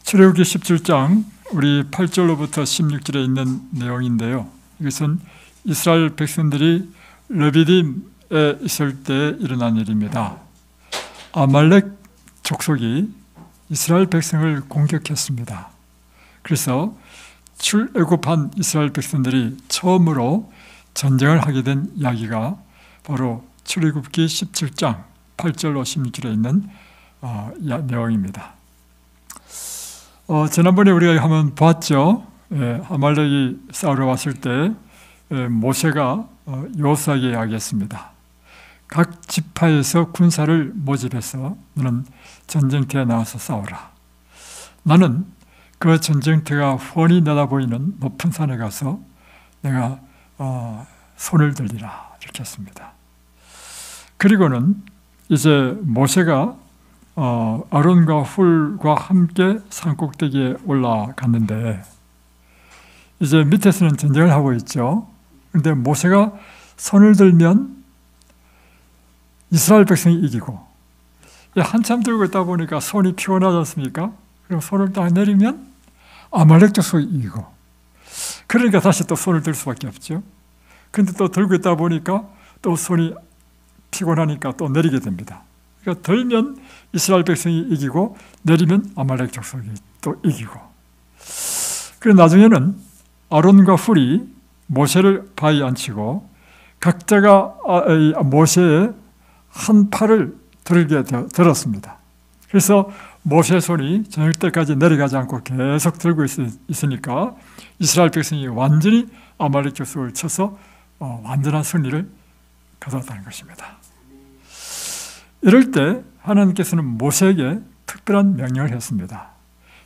출애굽기 17장 우리 8절로부터 16절에 있는 내용인데요. 이것은 이스라엘 백성들이 르비딤에 있을 때 일어난 일입니다. 아말렉 족속이 이스라엘 백성을 공격했습니다. 그래서 출애굽한 이스라엘 백성들이 처음으로 전쟁을 하게 된 이야기가 바로 출애굽기 17장 8절로 16절에 있는 내용입니다. 지난번에 우리가 한번 봤죠. 아말렉이 싸우러 왔을 때 모세가 여호수아에게 이야기했습니다. 각 지파에서 군사를 모집해서 너는 전쟁터에 나와서 싸우라. 나는 그 전쟁터가 훤히 내다보이는 높은 산에 가서 내가 손을 들리라 이렇게 했습니다. 그리고는 이제 모세가 아론과 훌과 함께 산꼭대기에 올라갔는데 이제 밑에서는 전쟁을 하고 있죠. 그런데 모세가 손을 들면 이스라엘 백성이 이기고 한참 들고 있다 보니까 손이 피곤하지 않습니까? 그리고 손을 딱 내리면 아말렉 족속이 이기고 그러니까 다시 또 손을 들 수밖에 없죠. 그런데 또 들고 있다 보니까 또 손이 피곤하니까 또 내리게 됩니다. 그러니까 들면 이스라엘 백성이 이기고 내리면 아말렉 족속이 또 이기고 그리고 나중에는 아론과 훌이 모세를 바위에 앉히고 각자가 모세의 한 팔을 들었습니다. 그래서 모세의 손이 저녁 때까지 내려가지 않고 계속 들고 있으니까 이스라엘 백성이 완전히 아말렉 족속을 쳐서 완전한 승리를 거뒀다는 것입니다. 이럴 때 하나님께서는 모세에게 특별한 명령을 했습니다.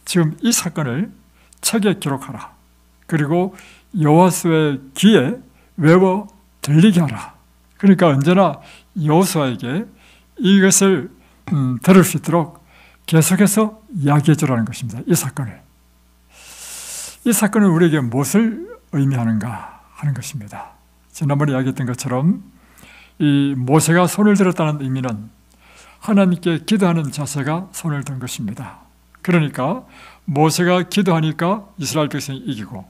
지금 이 사건을 책에 기록하라. 그리고 여호수아의 귀에 외워 들리게 하라. 그러니까 언제나 여호수아에게 이것을 들을 수 있도록 계속해서 이야기해 주라는 것입니다. 이 사건은 우리에게 무엇을 의미하는가 하는 것입니다. 지난번에 이야기했던 것처럼 이 모세가 손을 들었다는 의미는 하나님께 기도하는 자세가 손을 든 것입니다. 그러니까 모세가 기도하니까 이스라엘 백성이 이기고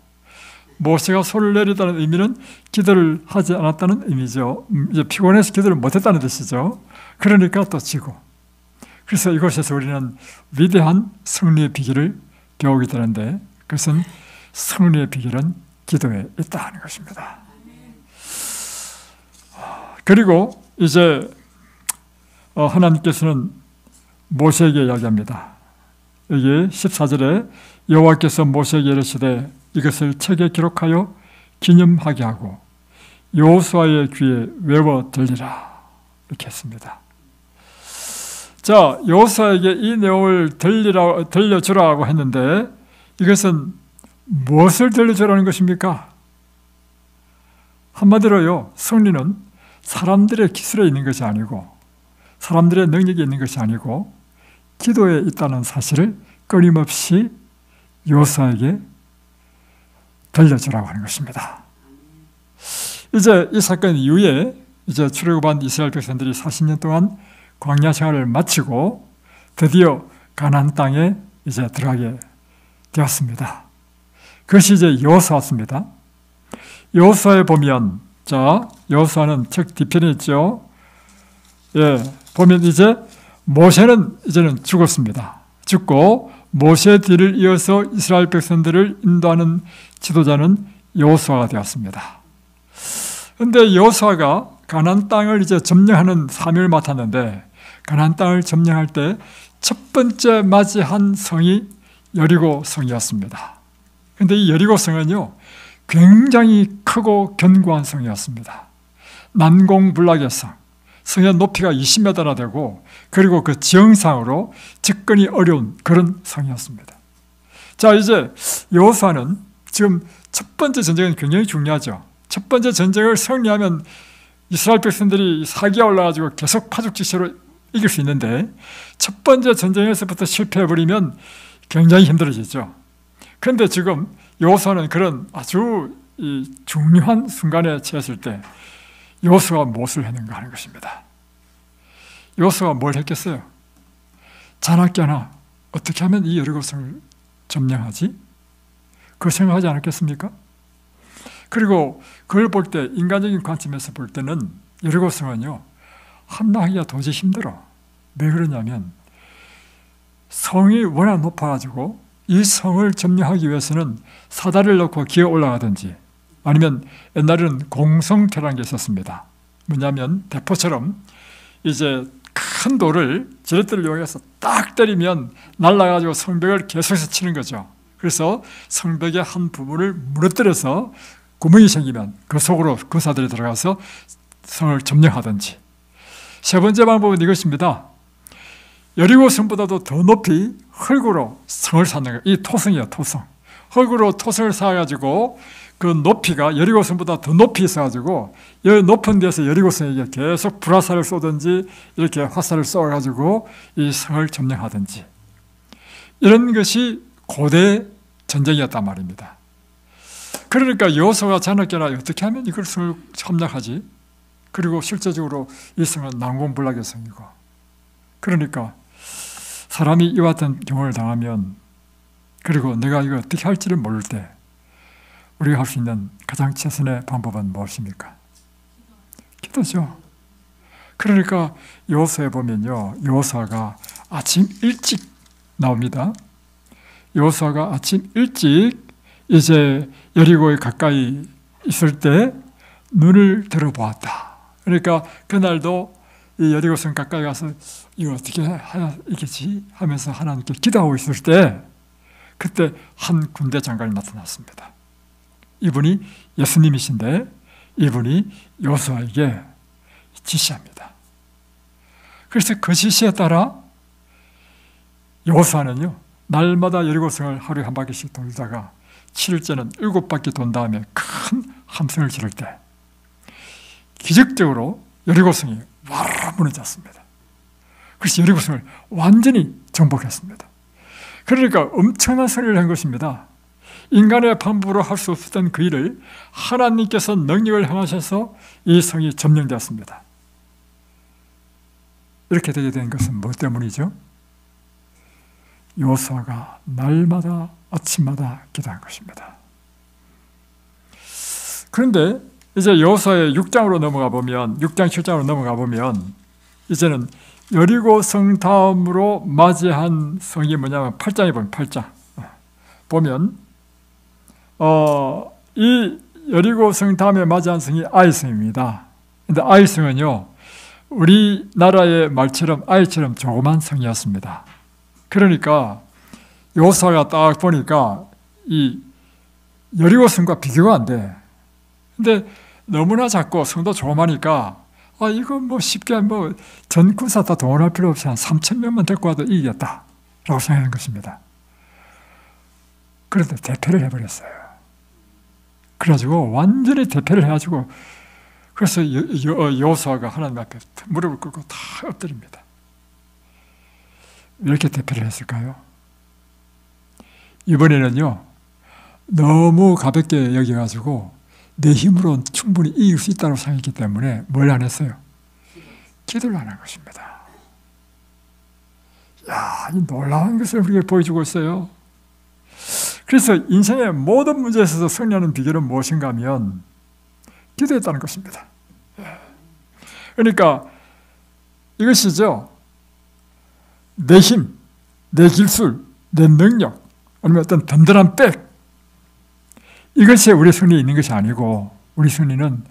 모세가 손을 내렸다는 의미는 기도를 하지 않았다는 의미죠. 이제 피곤해서 기도를 못했다는 뜻이죠. 그러니까 또 지고. 그래서 이곳에서 우리는 위대한 승리의 비결을 배우게 되는데 그것은 승리의 비결은 기도에 있다 하는 것입니다. 그리고 이제 하나님께서는 모세에게 이야기합니다. 여기 14절에 여호와께서 모세에게 이르시되 이것을 책에 기록하여 기념하게 하고 여호수아의 귀에 외워 들리라 이렇게 했습니다. 자, 여호수아에게 이 내용을 들려주라고 했는데 이것은 무엇을 들려주라는 것입니까? 한마디로요, 승리는 사람들의 기술에 있는 것이 아니고 사람들의 능력이 있는 것이 아니고 기도에 있다는 사실을 끊임없이 여호수아에게 들려주라고 하는 것입니다. 이제 이 사건 이후에 이제 출애굽한 이스라엘 백성들이 40년 동안 광야 생활을 마치고 드디어 가나안 땅에 이제 들어가게 되었습니다. 그것이 이제 여호수아입니다. 여호수아에 보면 여호수아는 책 뒤편에 있죠. 보면 이제 모세는 이제는 죽었습니다. 죽고 모세의 뒤를 이어서 이스라엘 백성들을 인도하는 지도자는 여호수아가 되었습니다. 그런데 여호수아가 가나안 땅을 이제 점령하는 사명을 맡았는데 가나안 땅을 점령할 때 첫 번째 맞이한 성이 여리고 성이었습니다. 그런데 이 여리고 성은요 굉장히 크고 견고한 성이었습니다. 난공불락의 성. 성의 높이가 20m나 되고 그리고 그 지형상으로 접근이 어려운 그런 성이었습니다. 자, 이제 여호수아는 지금 첫 번째 전쟁은 굉장히 중요하죠. 첫 번째 전쟁을 승리하면 이스라엘 백성들이 사기가 올라가지고 계속 파죽지세로 이길 수 있는데 첫 번째 전쟁에서부터 실패해버리면 굉장히 힘들어지죠. 그런데 지금 여호수아는 그런 아주 중요한 순간에 처했을 때 여호수아가 무엇을 했는가 하는 것입니다. 여호수아가 뭘 했겠어요? 자나깨나 어떻게 하면 이 여리고성을 점령하지? 그 생각하지 않았겠습니까? 그리고 그걸 볼 때, 인간적인 관점에서 볼 때는 여리고성은요, 함락하기가 도저히 힘들어. 왜 그러냐면 성이 워낙 높아가지고 이 성을 점령하기 위해서는 사다리를 놓고 기어 올라가든지, 아니면 옛날에는 공성태라는 게 있었습니다. 뭐냐면 대포처럼 이제 큰 돌을 지렛대를 이용해서 딱 때리면 날아가지고 성벽을 계속해서 치는 거죠. 그래서 성벽의 한 부분을 무너뜨려서 구멍이 생기면 그 속으로 군사들이 들어가서 성을 점령하든지. 세 번째 방법은 이것입니다. 여리고성보다도 더 높이 흙으로 성을 쌓는 거예요. 이 토성이에요, 토성. 흙으로 토성을 쌓아가지고 그 높이가 여리고성보다 더 높이 있어가지고 이 높은 데서 여리고성에게 계속 불화살을 쏘든지 이렇게 화살을 쏘아가지고 이 성을 점령하든지, 이런 것이 고대 전쟁이었단 말입니다. 그러니까 여호수아가 자나깨나 어떻게 하면 이걸 성을 함락하지? 그리고 실제적으로 이 성은 난공불락의 성이고, 그러니까 사람이 이와 같은 경우를 당하면, 그리고 내가 이거 어떻게 할지를 모를 때 우리가 할 수 있는 가장 최선의 방법은 무엇입니까? 기도죠. 그러니까 여호수아에 보면요, 여호수아가 아침 일찍 나옵니다. 여호수아가 아침 일찍 이제 여리고에 가까이 있을 때 눈을 들어보았다. 그러니까 그날도 이 여리고성 가까이 가서 이거 어떻게 해야 이겠지 하면서 하나님께 기도하고 있을 때, 그때 한 군대 장관이 나타났습니다. 이분이 예수님이신데 이분이 여호수아에게 지시합니다. 그래서 그 지시에 따라 여호수아는요, 날마다 여리고성을 하루에 한 바퀴씩 돌다가 7일째는 7바퀴 돈 다음에 큰 함성을 지를 때 기적적으로 여리고성이 와르르 무너졌습니다. 그래서 여리고성을 완전히 정복했습니다. 그러니까 엄청난 소리를 한 것입니다. 인간의 방법으로 할 수 없었던 그 일을 하나님께서 능력을 행하셔서 이 성이 점령되었습니다. 이렇게 되게 된 것은 무엇 때문이죠? 여호수아가 날마다 아침마다 기도한 것입니다. 그런데 이제 여호수아의 6장으로 넘어가 보면, 6장 7장으로 넘어가 보면 이제는 여리고성 다음으로 맞이한 성이 뭐냐면 8장에 보면 8장 보면 이 여리고성 다음에 맞이한 성이 아이성입니다. 근데 아이성은요, 우리나라의 말처럼 아이처럼 조그만 성이었습니다. 그러니까 여호수아가 딱 보니까 이 여리고성과 비교가 안 돼. 근데 너무나 작고 성도 조그마니까 이거 뭐 쉽게 전 군사 다 동원할 필요 없이 한 3,000명만 데리고 와도 이기겠다 라고 생각하는 것입니다. 그런데 대패를 해버렸어요. 그래가지고 완전히 대패를 해가지고, 그래서 여호수아가 하나님 앞에 무릎을 꿇고 다 엎드립니다. 왜 이렇게 대패를 했을까요? 이번에는요, 너무 가볍게 여겨가지고 내 힘으로 충분히 이길 수 있다고 생각했기 때문에 뭘 안 했어요? 기도를 안 한 것입니다. 야, 이 놀라운 것을 우리에게 보여주고 있어요. 그래서 인생의 모든 문제에 있어서 승리하는 비결은 무엇인가 하면 기도했다는 것입니다. 그러니까 이것이죠. 내 힘, 내 기술, 내 능력, 아니면 어떤 든든한 백, 이것이 우리 승리에 있는 것이 아니고, 우리 승리는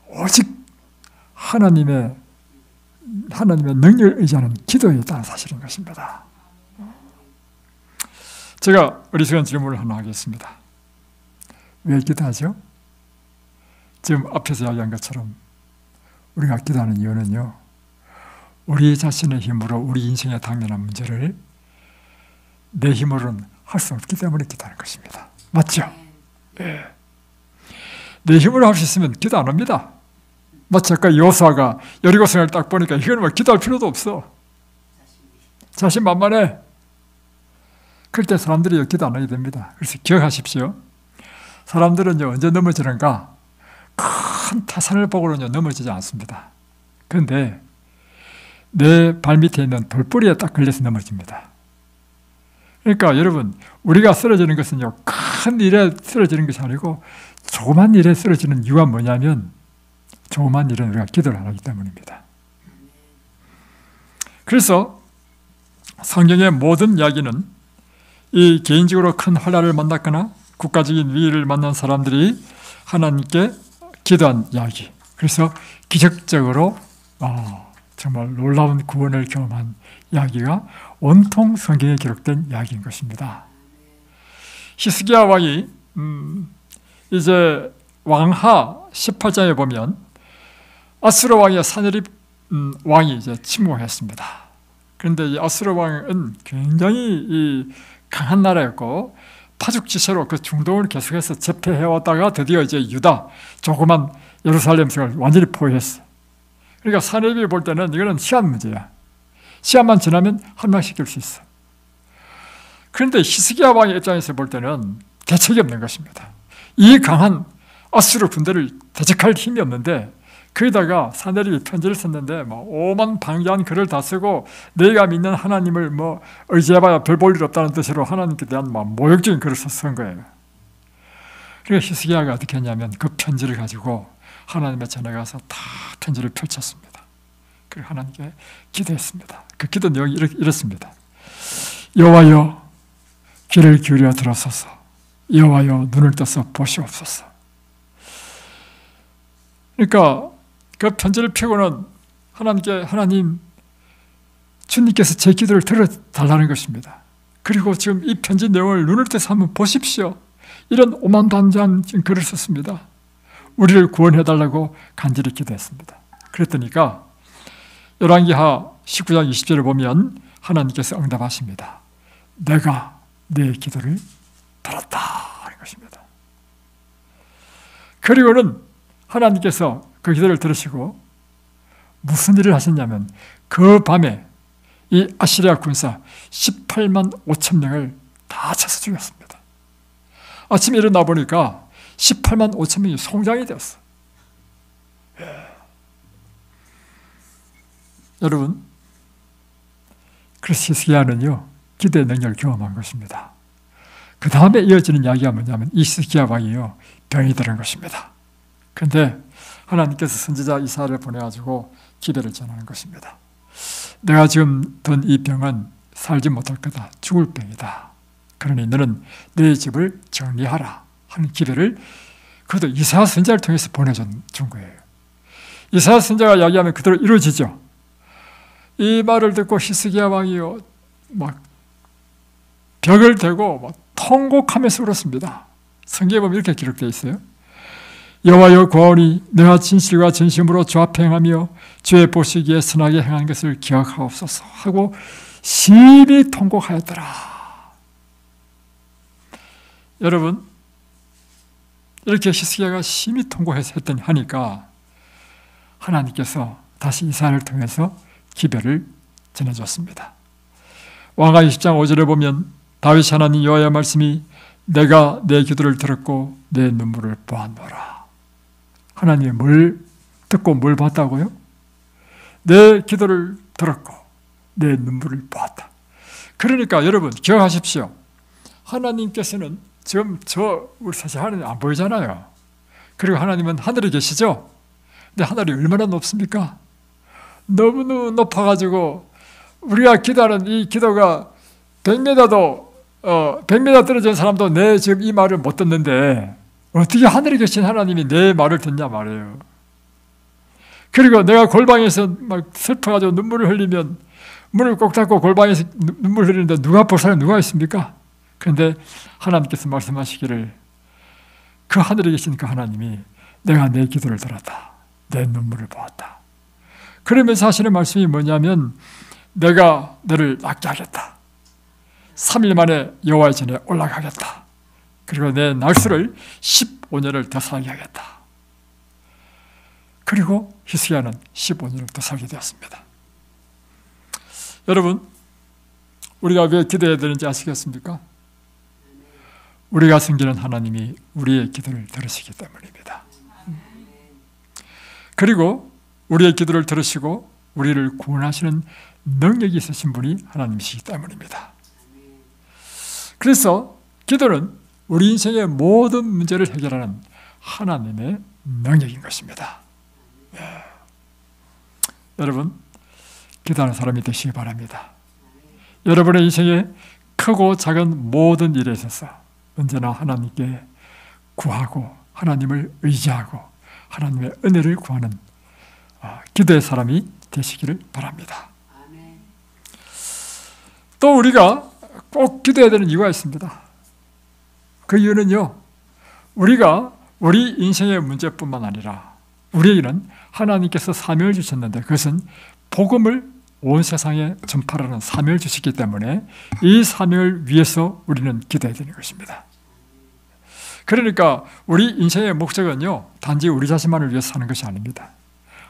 오직 하나님의 능력을 의지하는 기도에 있다는 사실인 것입니다. 제가 어리석은 질문을 하나 하겠습니다. 왜 기도하죠? 지금 앞에서 이야기한 것처럼 우리가 기도하는 이유는요, 우리 자신의 힘으로 우리 인생의 당면한 문제를 내 힘으로는 할 수 없기 때문에 기도하는 것입니다. 맞죠? 네. 내 힘으로 할 수 있으면 기도 안 합니다. 마치 아까 여호수아가 여리고성을 딱 보니까 이건 뭐 기도할 필요도 없어. 자신만만해. 그럴 때 사람들이 기도 안 하게 됩니다. 그래서 기억하십시오. 사람들은 언제 넘어지는가? 큰 타산을 보고는 넘어지지 않습니다. 그런데 내 발밑에 있는 돌뿌리에 딱 걸려서 넘어집니다. 그러니까 여러분, 우리가 쓰러지는 것은요, 큰 일에 쓰러지는 것이 아니고 조그만 일에 쓰러지는 이유가 뭐냐면 조그만 일은 우리가 기도를 안 하기 때문입니다. 그래서 성경의 모든 이야기는 이 개인적으로 큰 환난을 만났거나 국가적인 위기를 만난 사람들이 하나님께 기도한 이야기, 그래서 기적적으로 정말 놀라운 구원을 경험한 이야기가 온통 성경에 기록된 이야기인 것입니다. 히스기야 왕이 이제 왕하 18장에 보면 아수르 왕의 사내립 왕이 이제 침공했습니다. 그런데 이 아수르 왕은 굉장히 이 강한 나라였고 파죽지세로 그 중동을 계속해서 제패해왔다가 드디어 이제 유다, 조그만 예루살렘 성을 완전히 포위했어. 그러니까 사내립이 볼 때는 이거는 시간 문제야. 시간만 지나면 함락시킬 수 있어. 그런데 히스기야 왕의 입장에서 볼 때는 대책이 없는 것입니다. 이 강한 아수르 군대를 대적할 힘이 없는데, 거기다가 사내립이 편지를 썼는데 오만 방자한 글을 다 쓰고 내가 믿는 하나님을 의지해봐야 별 볼 일 없다는 뜻으로 하나님께 대한 모욕적인 글을 쓴 거예요. 그러니까 히스기야가 어떻게 했냐면 그 편지를 가지고 하나님의 전에 가서 다 편지를 펼쳤습니다. 그리고 하나님께 기도했습니다. 그 기도 내용이 이렇습니다. 여호와여, 귀를 기울여 들어서서, 여호와여, 눈을 떠서 보시옵소서. 그러니까 그 편지를 펴고는 하나님께, 하나님, 주님께서 제 기도를 들어달라는 것입니다. 그리고 지금 이 편지 내용을 눈을 떼서 한번 보십시오. 이런 오만방자한 글을 썼습니다. 우리를 구원해달라고 간절히 기도했습니다. 그랬더니까 열왕기하 19장 20절을 보면 하나님께서 응답하십니다. 내가 내 기도를 들었다 하는 것입니다. 그리고는 하나님께서 그 기도를 들으시고 무슨 일을 하셨냐면 그 밤에 이 아시리아 군사 18만 5천 명을 다 쳐서 죽였습니다. 아침에 일어나 보니까 18만 5천 명이 송장이 되었어. 여러분, 그래서 히스기야는요, 기도의 능력을 경험한 것입니다. 그 다음에 이어지는 이야기가 뭐냐면 이 히스기야 왕이요, 병이 들은 것입니다. 그런데 하나님께서 선지자 이사야를 보내가지고 기도를 전하는 것입니다. 내가 지금 든 이 병은 살지 못할 거다. 죽을 병이다. 그러니 너는 내 집을 정리하라 하는 기도를 그것도 이사야 선지자를 통해서 보내준 거예요. 이사야 선지자가 이야기하면 그대로 이루어지죠. 이 말을 듣고 히스기야 왕이요, 막 벽을 대고 막 통곡하면서 울었습니다. 성경에 보면 이렇게 기록되어 있어요. 여호와여 구하오니 내가 진실과 전심으로 좌평하며 주의 보시기에 선하게 행한 것을 기억하옵소서 하고 심히 통곡하였더라. 여러분, 이렇게 히스기야가 심히 통곡해서 하니까 하나님께서 다시 이사야를 통해서 기별을 전해줬습니다. 왕하 20장 5절에 보면 다윗 하나님 여호와의 말씀이 내가 내 기도를 들었고 내 눈물을 보았노라. 하나님이 뭘 듣고 뭘 봤다고요? 내 기도를 들었고 내 눈물을 보았다. 그러니까 여러분 기억하십시오. 하나님께서는 지금 우리 사실 하나님 안 보이잖아요. 그리고 하나님은 하늘에 계시죠? 근데 하늘이 얼마나 높습니까? 너무 높아가지고 우리가 기도하는 이 기도가 100m 떨어진 사람도 내 지금 이 말을 못 듣는데 어떻게 하늘에 계신 하나님이 내 말을 듣냐 말이에요. 그리고 내가 골방에서 막 슬퍼가지고 눈물을 흘리면 문을 꼭 닫고 골방에서 눈물 흘리는데 누가 볼 사람이 누가 있습니까? 그런데 하나님께서 말씀하시기를 그 하늘에 계신 그 하나님이 내가 내 기도를 들었다. 내 눈물을 보았다. 그러면서 하시는 말씀이 뭐냐면 내가 너를 낫게 하겠다. 3일 만에 여호와의 전에 올라가겠다. 그리고 내 날수를 15년을 더 살게 하겠다. 그리고 히스기야는 15년을 더 살게 되었습니다. 여러분, 우리가 왜 기도해야 되는지 아시겠습니까? 우리가 섬기는 하나님이 우리의 기도를 들으시기 때문입니다. 그리고 우리의 기도를 들으시고 우리를 구원하시는 능력이 있으신 분이 하나님이시기 때문입니다. 그래서 기도는 우리 인생의 모든 문제를 해결하는 하나님의 능력인 것입니다. 예. 여러분, 기도하는 사람이 되시기 바랍니다. 여러분의 인생의 크고 작은 모든 일에 있어서 언제나 하나님께 구하고 하나님을 의지하고 하나님의 은혜를 구하는 기도의 사람이 되시기를 바랍니다. 또 우리가 꼭 기도해야 되는 이유가 있습니다. 그 이유는요, 우리가 우리 인생의 문제뿐만 아니라 우리에게는 하나님께서 사명을 주셨는데 그것은 복음을 온 세상에 전파하는 사명을 주셨기 때문에 이 사명을 위해서 우리는 기도해야 되는 것입니다. 그러니까 우리 인생의 목적은요, 단지 우리 자신만을 위해서 사는 것이 아닙니다.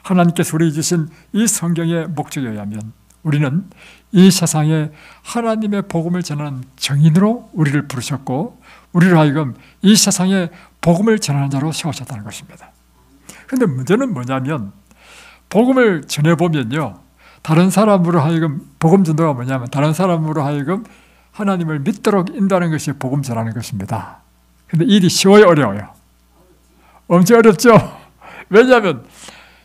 하나님께서 우리 주신 이 성경의 목적에 의하면 우리는 이 세상에 하나님의 복음을 전하는 증인으로 우리를 부르셨고 우리로 하여금 이 세상에 복음을 전하는 자로 세우셨다는 것입니다. 그런데 문제는 뭐냐면 복음을 전해보면요, 다른 사람으로 하여금 복음 전도가 뭐냐면 다른 사람으로 하여금 하나님을 믿도록 인도하는 것이 복음 전하는 것입니다. 그런데 일이 쉬워요, 어려워요? 엄청 어렵죠? 왜냐하면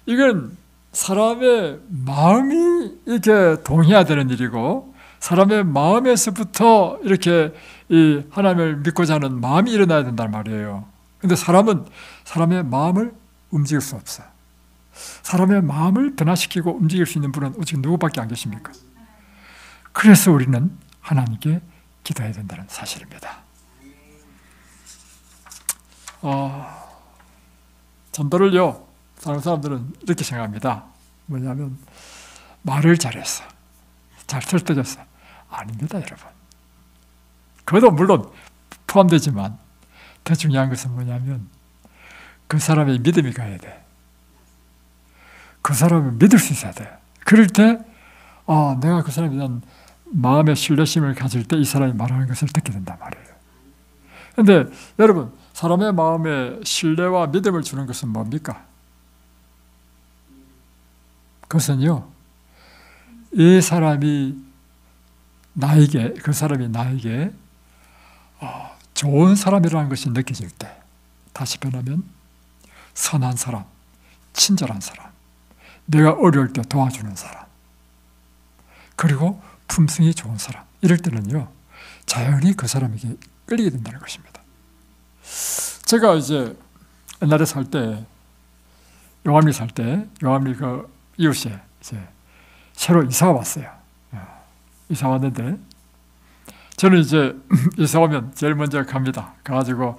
이건 사람의 마음이 이렇게 동의해야 되는 일이고 사람의 마음에서부터 이렇게 이 하나님을 믿고자 하는 마음이 일어나야 된단 말이에요. 그런데 사람은 사람의 마음을 움직일 수 없어요. 사람의 마음을 변화시키고 움직일 수 있는 분은 오직 누구밖에 안 계십니까? 그래서 우리는 하나님께 기도해야 된다는 사실입니다. 전도를요, 다른 사람들은 이렇게 생각합니다. 뭐냐면 말을 잘했어, 잘 설득했어. 아닙니다, 여러분. 그것도 물론 포함되지만 더 중요한 것은 뭐냐면 그 사람의 믿음이 가야 돼. 그 사람을 믿을 수 있어야 돼. 그럴 때 내가 그 사람에 대한 마음의 신뢰심을 가질 때 이 사람이 말하는 것을 듣게 된단 말이에요. 그런데 여러분, 사람의 마음에 신뢰와 믿음을 주는 것은 뭡니까? 그것은요, 이 사람이 나에게, 그 사람이 나에게 좋은 사람이라는 것이 느껴질 때, 다시 변하면 선한 사람, 친절한 사람, 내가 어려울 때 도와주는 사람, 그리고 품성이 좋은 사람, 이럴 때는요, 자연히 그 사람에게 끌리게 된다는 것입니다. 제가 이제 옛날에 살 때, 용암리 살 때, 용암리 그 이웃에 이제 새로 이사가 왔어요. 이사 왔는데, 저는 이제 이사 오면 제일 먼저 갑니다. 가가지고,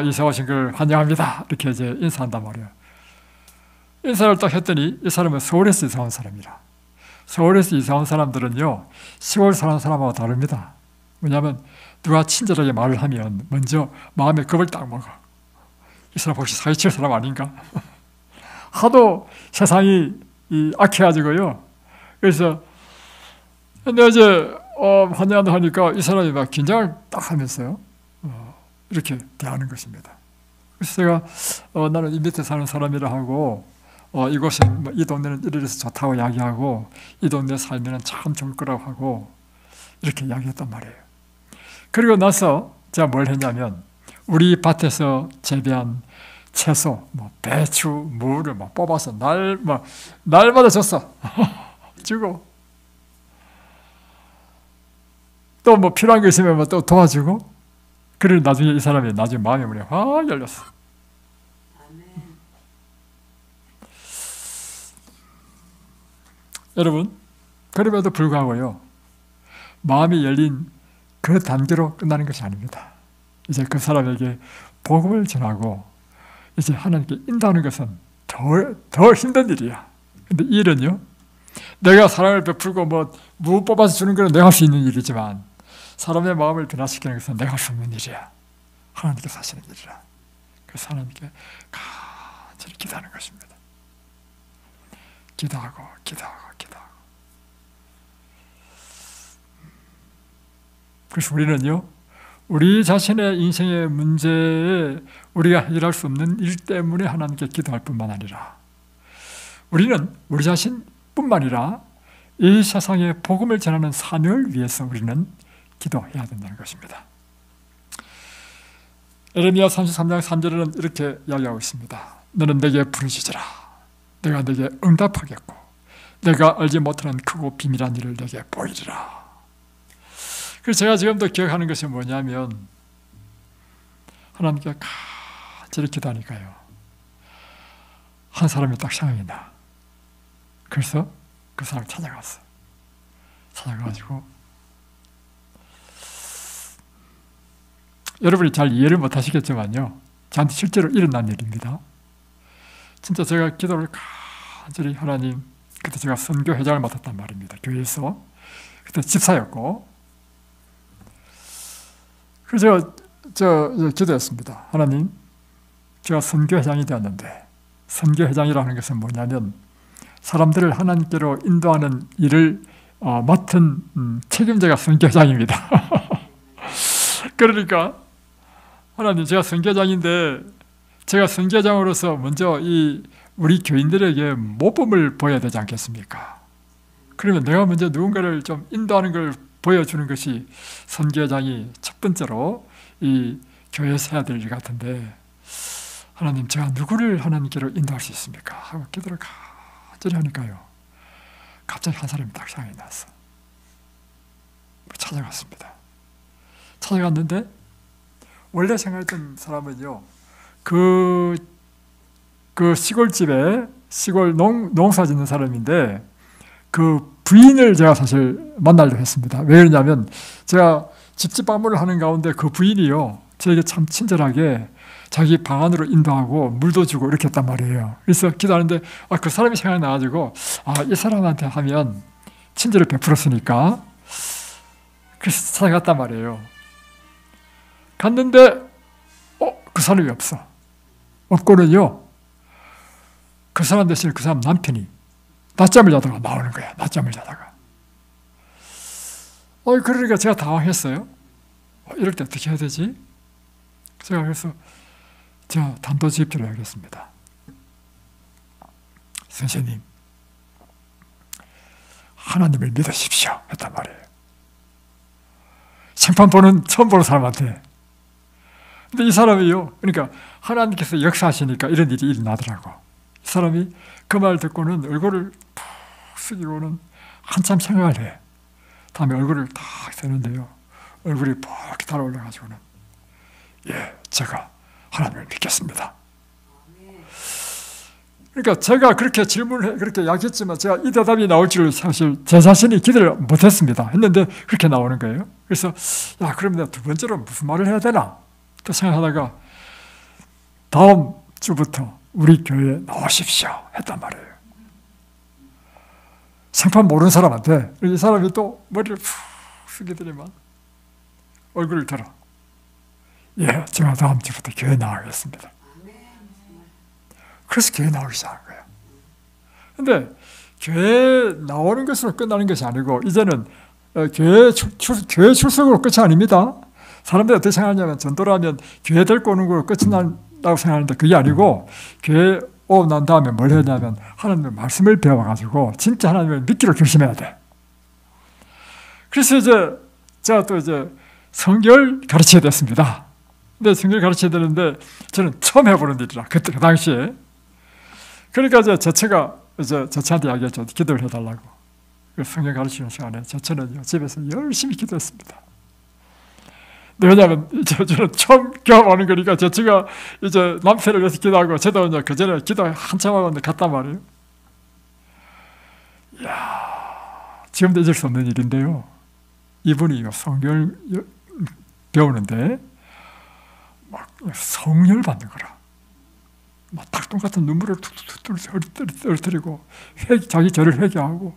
이사 오신 걸 환영합니다. 이렇게 이제 인사한단 말이에요. 인사를 딱 했더니 이 사람은 서울에서 이사 온 사람이라. 서울에서 이사 온 사람들은요, 시골 사는 사람하고 다릅니다. 왜냐하면 누가 친절하게 말을 하면 먼저 마음에 겁을 딱 먹어. 이 사람 혹시 사기칠 사람 아닌가? 하도 세상이 악해가지고요. 그래서 내가 이제 환영한다 하니까 이 사람이 막 긴장을 딱 하면서요, 이렇게 대하는 것입니다. 그래서 제가 나는 이 밑에 사는 사람이라 하고 이곳은 이 동네는 이래서 좋다고 이야기하고 이 동네 살면 참 좋을 거라고 하고 이렇게 이야기했단 말이에요. 그리고 나서 제가 뭘 했냐면 우리 밭에서 재배한 채소, 배추, 무를 뽑아서 날마다 줬어. 주고 또 필요한 거 있으면 또 도와주고. 그리고 나중에 이 사람이 나중에 마음의 문이 확 열렸어. 여러분, 그럼에도 불구하고요, 마음이 열린 그 단계로 끝나는 것이 아닙니다. 이제 그 사람에게 복음을 전하고 이제 하나님께 인도하는 것은 더 힘든 일이야. 근데 이 일은요, 내가 사랑을 베풀고 무 뽑아서 주는 건 내가 할 수 있는 일이지만 사람의 마음을 변화시키는 것은 내가 할 수 없는 일이야. 하나님께서 하시는 일이라. 그래서 하나님께 간절히 기도하는 것입니다. 기도하고 그래서 우리는요, 우리 자신의 인생의 문제에 우리가 해결할 수 없는 일 때문에 하나님께 기도할 뿐만 아니라 우리는 우리 자신뿐만 아니라 이 세상에 복음을 전하는 사명을 위해서 우리는 기도해야 된다는 것입니다. 에레미야 33장 3절에는 이렇게 이야기하고 있습니다. 너는 내게 부르짖으라. 내가 내게 응답하겠고 내가 알지 못하는 크고 비밀한 일을 내게 보이리라. 그래서 제가 지금도 기억하는 것이 뭐냐면 하나님께 간절히 기도하니까요. 한 사람이 딱 생각이 나. 그래서 그 사람을 찾아갔어. 찾아가가지고 여러분이 잘 이해를 못 하시겠지만요. 저한테 실제로 일어난 일입니다. 진짜 제가 기도를 간절히 하나님, 그때 제가 선교회장을 맡았단 말입니다. 교회에서. 그때 집사였고. 그래서 제가 기도했습니다. 하나님, 제가 선교회장이 되었는데 선교회장이라는 것은 뭐냐면 사람들을 하나님께로 인도하는 일을 맡은 책임자가 선교회장입니다. 그러니까 하나님, 제가 선교회장인데 제가 선교회장으로서 먼저 우리 교인들에게 모범을 보여야 되지 않겠습니까? 그러면 내가 먼저 누군가를 좀 인도하는 걸 보여주는 것이 선교회장이 첫 번째로 이 교회에서 해야 될 일 같은데, 하나님, 제가 누구를 하나님께로 인도할 수 있습니까? 하고 기도를 간절히 하니까요, 갑자기 한 사람이 딱 생각이 났어. 찾아갔습니다. 찾아갔는데 원래 생각했던 사람은요, 그 시골집에 시골 농사 짓는 사람인데 그 부인을 제가 사실 만나려고 했습니다. 왜 그러냐면 제가 집집 방문을 하는 가운데 그 부인이요, 저에게 참 친절하게 자기 방 안으로 인도하고 물도 주고 이렇게 했단 말이에요. 그래서 기도하는데 그 사람이 생각나가지고 이 사람한테 하면 친절을 베풀었으니까 그래서 찾아갔단 말이에요. 갔는데 그 사람이 없어. 없고는요, 그 사람 대신에 그 사람 남편이 낮잠을 자다가 나오는 거야. 낮잠을 자다가. 그러니까 제가 당황했어요. 이럴 때 어떻게 해야 되지? 제가 그래서 제가 단도직입적으로 하겠습니다. 선생님, 하나님을 믿으십시오 했단 말이에요. 심판 처음 보는 사람한테. 근데 이 사람이요, 그러니까 하나님께서 역사하시니까 이런 일이 일어나더라고. 이 사람이 그 말 듣고는 얼굴을 푹 숙이고는 한참 생각을 해. 다음에 얼굴을 딱 세는데요, 얼굴이 푹 달아올라가지고는 제가 하나님을 믿겠습니다. 그러니까 제가 그렇게 질문을 그렇게 약했지만 제가 이 대답이 나올 줄 사실 제 자신이 기대를 못했습니다. 했는데 그렇게 나오는 거예요. 그래서 그럼 내가 두 번째로 무슨 말을 해야 되나 또 생각하다가 다음 주부터 우리 교회에 나오십시오 했단 말이에요. 생판 모르는 사람한테. 이 사람이 또 머리를 푹 숙이더니만 얼굴을 들어. 제가 다음 주부터 교회 나가겠습니다. 그래서 교회 나오기 시작한 거예요. 근데 교회 나오는 것으로 끝나는 것이 아니고 이제는 교회 출석으로 끝이 아닙니다. 사람들이 어떻게 생각하냐면 전도라면 교회 데리고 오는 걸로 끝이 난다고 생각하는데 그게 아니고 교회 오고 난 다음에 뭘 해야 되냐면 하나님의 말씀을 배워가지고 진짜 하나님을 믿기로 결심해야 돼. 그래서 제가 또 성경을 가르쳐야 됐습니다. 근데 성경을 가르쳐야 되는데 저는 처음 해보는 일이라 그 당시에. 그러니까 제가 제한테 이야기했죠. 기도를 해달라고. 성경 가르치는 시간에 제는 집에서 열심히 기도했습니다. 왜냐하면 저는 처음 경험하는 거니까 제가 남편을 위해서 기도하고 저도 그 전에 기도 한참 하고 갔단 말이에요. 지금도 잊을 수 없는 일인데요. 이분이 성경을 배우는데 막 성령을 받는 거라. 막 닭똥 같은 눈물을 툭툭툭 떨어뜨리고 자기 죄를 회개하고.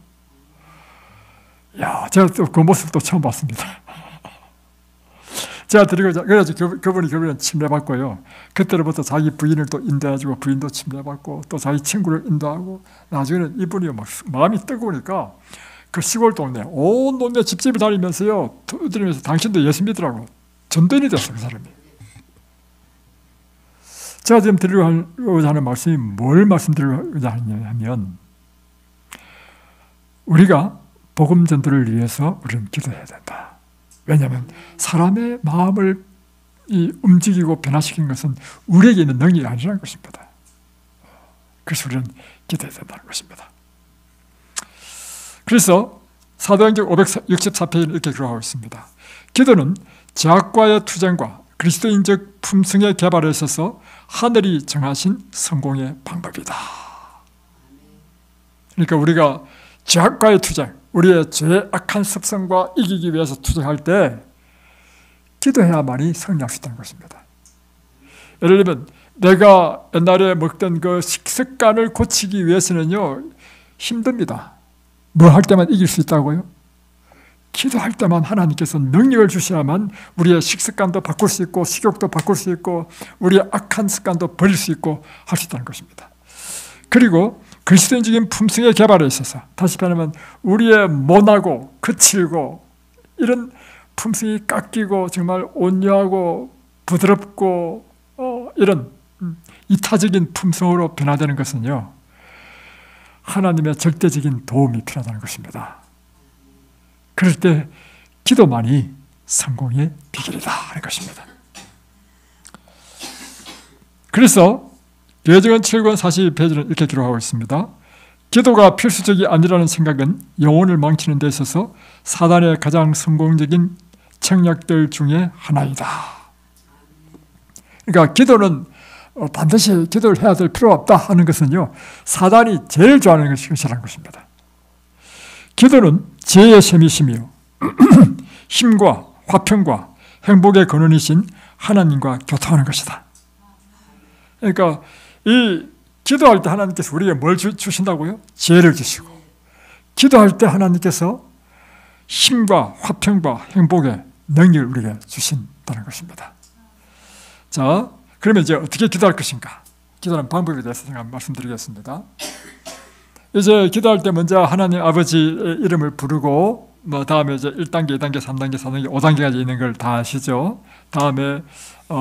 제가 또 그 모습도 처음 봤습니다. 제가 그래가지고 그분은 침례받고요. 그때로부터 자기 부인을 또 인도해주고 부인도 침례받고 또 자기 친구를 인도하고 나중에는 이분이 막 마음이 뜨거우니까 그 시골 동네 온 동네 집집을 다니면서요 두드리면서 당신도 예수 믿으라고 전도인이 됐어요. 그 사람이. 제가 지금 드리고자 하는 말씀이 뭘 말씀드리고자 하냐면 우리가 복음 전도를 위해서 우리는 기도해야 된다. 왜냐하면 사람의 마음을 이 움직이고 변화시킨 것은 우리에게 있는 능력이 아니라는 것입니다. 그래서 우리는 기도해야 된다는 것입니다. 그래서 사도행전 564페이지에 이렇게 기록하고 있습니다. 기도는 제약과의 투쟁과 그리스도인적 품성의 개발에 있어서 하늘이 정하신 성공의 방법이다. 그러니까 우리가 제약과의 투쟁, 우리의 죄의 악한 습성과 이기기 위해서 투쟁할 때 기도해야만이 승리할 수 있다는 것입니다. 예를 들면 내가 옛날에 먹던 그 식습관을 고치기 위해서는요 힘듭니다. 뭐 할 때만 이길 수 있다고요? 기도할 때만 하나님께서 능력을 주셔야만 우리의 식습관도 바꿀 수 있고 식욕도 바꿀 수 있고 우리의 악한 습관도 버릴 수 있고 할 수 있다는 것입니다. 그리고 그리스도인적인 품성의 개발에 있어서 다시 말하면 우리의 모나고 거칠고 이런 품성이 깎이고 정말 온유하고 부드럽고 이런 이타적인 품성으로 변화되는 것은요 하나님의 절대적인 도움이 필요하다는 것입니다. 그럴 때 기도만이 성공의 비결이다 하는 것입니다. 그래서 교회적은 7권 42페이지는 이렇게 기록하고 있습니다. 기도가 필수적이 아니라는 생각은 영혼을 망치는 데 있어서 사단의 가장 성공적인 책략들 중에 하나이다. 그러니까 기도는 반드시 기도를 해야 될 필요가 없다 하는 것은요 사단이 제일 좋아하는 것이라는 것입니다. 기도는 지혜의 셈이시며 힘과 화평과 행복의 근원이신 하나님과 교통하는 것이다. 그러니까 이 기도할 때 하나님께서 우리에게 뭘 주신다고요? 지혜를 주시고 기도할 때 하나님께서 힘과 화평과 행복의 능력을 우리에게 주신다는 것입니다. 자, 그러면 이제 어떻게 기도할 것인가? 기도하는 방법에 대해서 제가 말씀드리겠습니다. 이제 기도할 때 먼저 하나님 아버지의 이름을 부르고 다음에 이제 1단계, 2단계, 3단계, 4단계, 5단계까지 있는 걸 다 아시죠? 다음에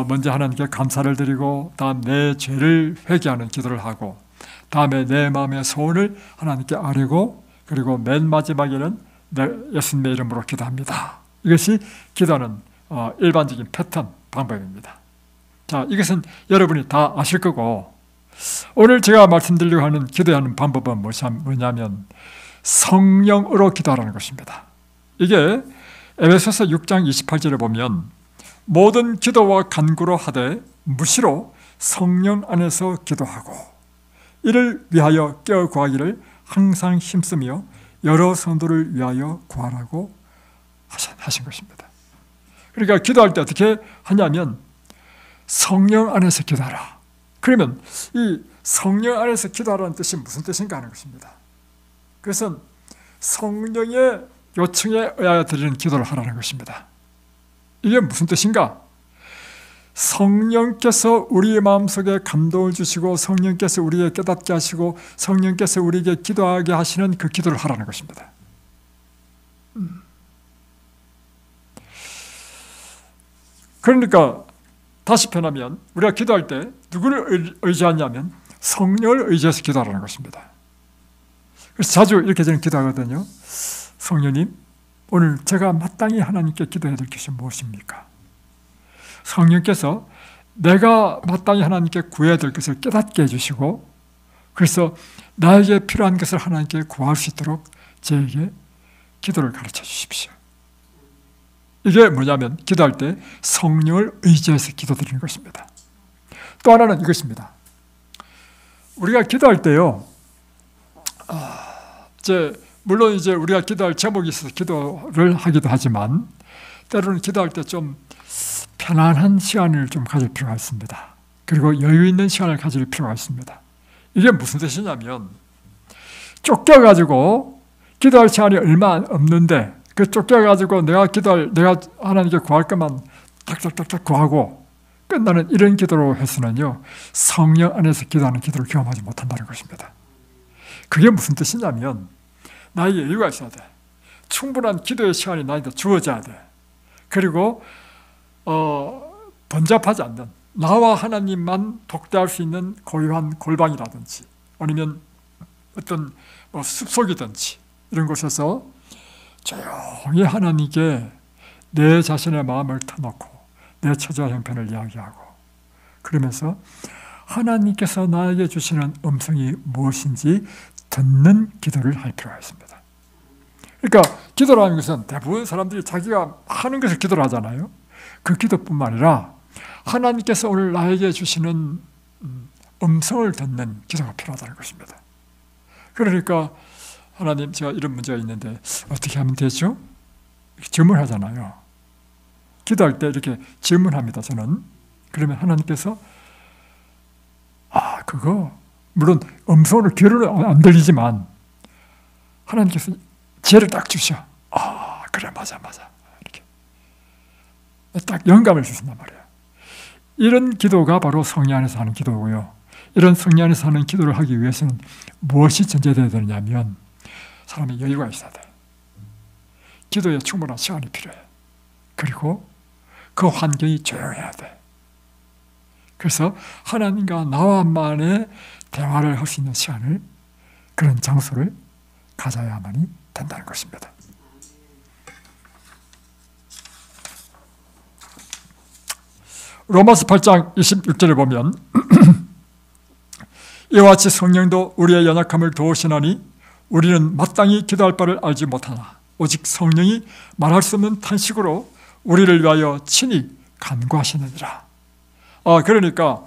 먼저 하나님께 감사를 드리고 다음 내 죄를 회개하는 기도를 하고 다음에 내 마음의 소원을 하나님께 아뢰고 그리고 맨 마지막에는 예수님의 이름으로 기도합니다. 이것이 기도하는 일반적인 패턴 방법입니다. 자, 이것은 여러분이 다 아실 거고 오늘 제가 말씀드리려고 하는 기도하는 방법은 뭐냐면 성령으로 기도하라는 것입니다. 이게 에베소서 6장 28절에 보면 모든 기도와 간구로 하되 무시로 성령 안에서 기도하고 이를 위하여 깨어 구하기를 항상 힘쓰며 여러 성도를 위하여 구하라고 하신 것입니다. 그러니까 기도할 때 어떻게 하냐면 성령 안에서 기도하라. 그러면 이 성령 안에서 기도하라는 뜻이 무슨 뜻인가 하는 것입니다. 그것은 성령의 요청에 의하여 드리는 기도를 하라는 것입니다. 이게 무슨 뜻인가? 성령께서 우리의 마음속에 감동을 주시고 성령께서 우리에게 깨닫게 하시고 성령께서 우리에게 기도하게 하시는 그 기도를 하라는 것입니다. 그러니까 다시 표현하면 우리가 기도할 때 누구를 의지하냐면 성령을 의지해서 기도하라는 것입니다. 그래서 자주 이렇게 저는 기도하거든요. 성령님, 오늘 제가 마땅히 하나님께 기도해야 될 것이 무엇입니까? 성령께서 내가 마땅히 하나님께 구해야 될 것을 깨닫게 해주시고 그래서 나에게 필요한 것을 하나님께 구할 수 있도록 저에게 기도를 가르쳐 주십시오. 이게 뭐냐면 기도할 때 성령을 의지해서 기도드리는 것입니다. 또 하나는 이것입니다. 우리가 기도할 때요, 물론 이제 우리가 기도할 제목이 있어서 기도를 하기도 하지만 때로는 기도할 때 좀 편안한 시간을 좀 가질 필요가 있습니다. 그리고 여유 있는 시간을 가질 필요가 있습니다. 이게 무슨 뜻이냐면 쫓겨가지고 기도할 시간이 얼마 없는데 그 쫓겨가지고 내가 하나님께 구할 것만 딱딱딱딱 구하고 끝나는 이런 기도로 해서는요 성령 안에서 기도하는 기도를 경험하지 못한다는 것입니다. 그게 무슨 뜻이냐면 나에게 여유가 있어야 돼. 충분한 기도의 시간이 나에게 주어져야 돼. 그리고 번잡하지 않는 나와 하나님만 독대할 수 있는 고요한 골방이라든지 아니면 어떤 숲속이든지 이런 곳에서 조용히 하나님께 내 자신의 마음을 터놓고 내 처지와 형편을 이야기하고, 그러면서 하나님께서 나에게 주시는 음성이 무엇인지 듣는 기도를 할 필요가 있습니다. 그러니까 기도라는 것은 대부분 사람들이 자기가 하는 것을 기도를 하잖아요. 그 기도뿐만 아니라 하나님께서 오늘 나에게 주시는 음성을 듣는 기도가 필요하다는 것입니다. 그러니까 하나님, 제가 이런 문제가 있는데 어떻게 하면 되죠? 질문하잖아요. 기도할 때 이렇게 질문합니다, 저는. 그러면 하나님께서 그거 물론 음성으로 귀로는 안 들리지만 하나님께서 지혜를 딱 주셔. 그래, 맞아 이렇게 딱 영감을 주신단 말이에요. 이런 기도가 바로 성령 안에서 하는 기도고요. 이런 성령 안에서 하는 기도를 하기 위해서는 무엇이 전제되어야 되냐면 사람의 여유가 있어야 돼. 기도에 충분한 시간이 필요해. 그리고 그 환경이 조용해야 돼. 그래서 하나님과 나와만의 대화를 할 수 있는 시간을, 그런 장소를 가져야만이 된다는 것입니다. 로마서 8장 26절에 보면 이와 같이 성령도 우리의 연약함을 도우시나니 우리는 마땅히 기도할 바를 알지 못하나 오직 성령이 말할 수 없는 탄식으로 우리를 위하여 친히 간구하시느니라. 그러니까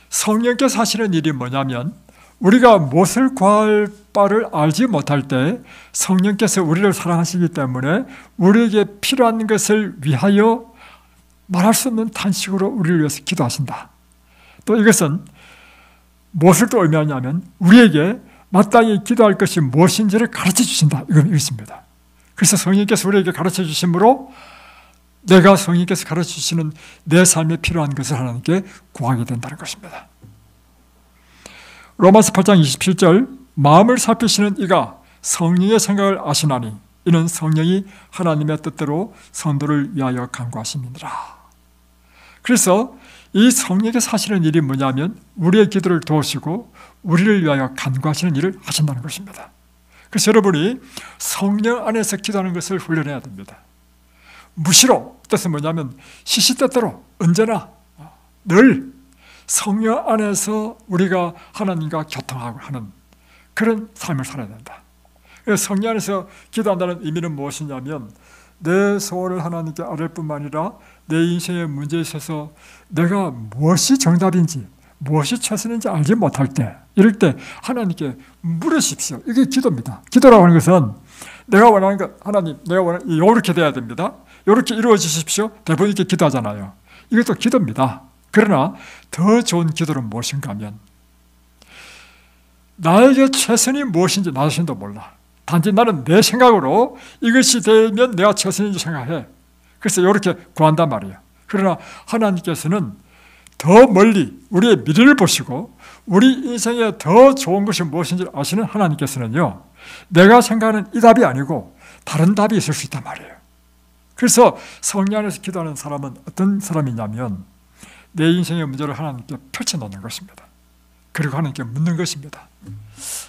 성령께서 하시는 일이 뭐냐면, 우리가 무엇을 구할 바를 알지 못할 때 성령께서 우리를 사랑하시기 때문에 우리에게 필요한 것을 위하여 말할 수 없는 탄식으로 우리를 위해서 기도하신다. 또 이것은 무엇을 또 의미하냐면 우리에게 마땅히 기도할 것이 무엇인지를 가르쳐 주신다, 이것입니다. 그래서 성령께서 우리에게 가르쳐 주심으로 내가 성령께서 가르쳐 주시는 내 삶에 필요한 것을 하나님께 구하게 된다는 것입니다. 로마서 8장 27절, 마음을 살피시는 이가 성령의 생각을 아시나니 이는 성령이 하나님의 뜻대로 성도를 위하여 간구하심이니라. 그래서 이 성령께서 하시는 일이 뭐냐면 우리의 기도를 도우시고 우리를 위하여 간구하시는 일을 하신다는 것입니다. 그래서 여러분이 성령 안에서 기도하는 것을 훈련해야 됩니다. 무시로, 뜻은 뭐냐면 시시때때로 언제나 늘 성령 안에서 우리가 하나님과 교통하고 하는 그런 삶을 살아야 된다. 성령 안에서 기도한다는 의미는 무엇이냐면 내 소원을 하나님께 아뢰 뿐만 아니라 내 인생의 문제에 있어서 내가 무엇이 정답인지 무엇이 최선인지 알지 못할 때, 이럴 때 하나님께 물으십시오. 이게 기도입니다. 기도라고 하는 것은 내가 원하는 것, 하나님 내가 원하는 이렇게 돼야 됩니다. 이렇게 이루어지십시오. 대부분 이렇게 기도하잖아요. 이것도 기도입니다. 그러나 더 좋은 기도는 무엇인가 하면 나에게 최선이 무엇인지 나 자신도 몰라. 단지 나는 내 생각으로 이것이 되면 내가 최선인지 생각해. 그래서 이렇게 구한단 말이에요. 그러나 하나님께서는 더 멀리 우리의 미래를 보시고 우리 인생에 더 좋은 것이 무엇인지 아시는 하나님께서는요, 내가 생각하는 이 답이 아니고 다른 답이 있을 수 있단 말이에요. 그래서 성령 안에서 기도하는 사람은 어떤 사람이냐면 내 인생의 문제를 하나님께 펼쳐놓는 것입니다. 그리고 하나님께 묻는 것입니다.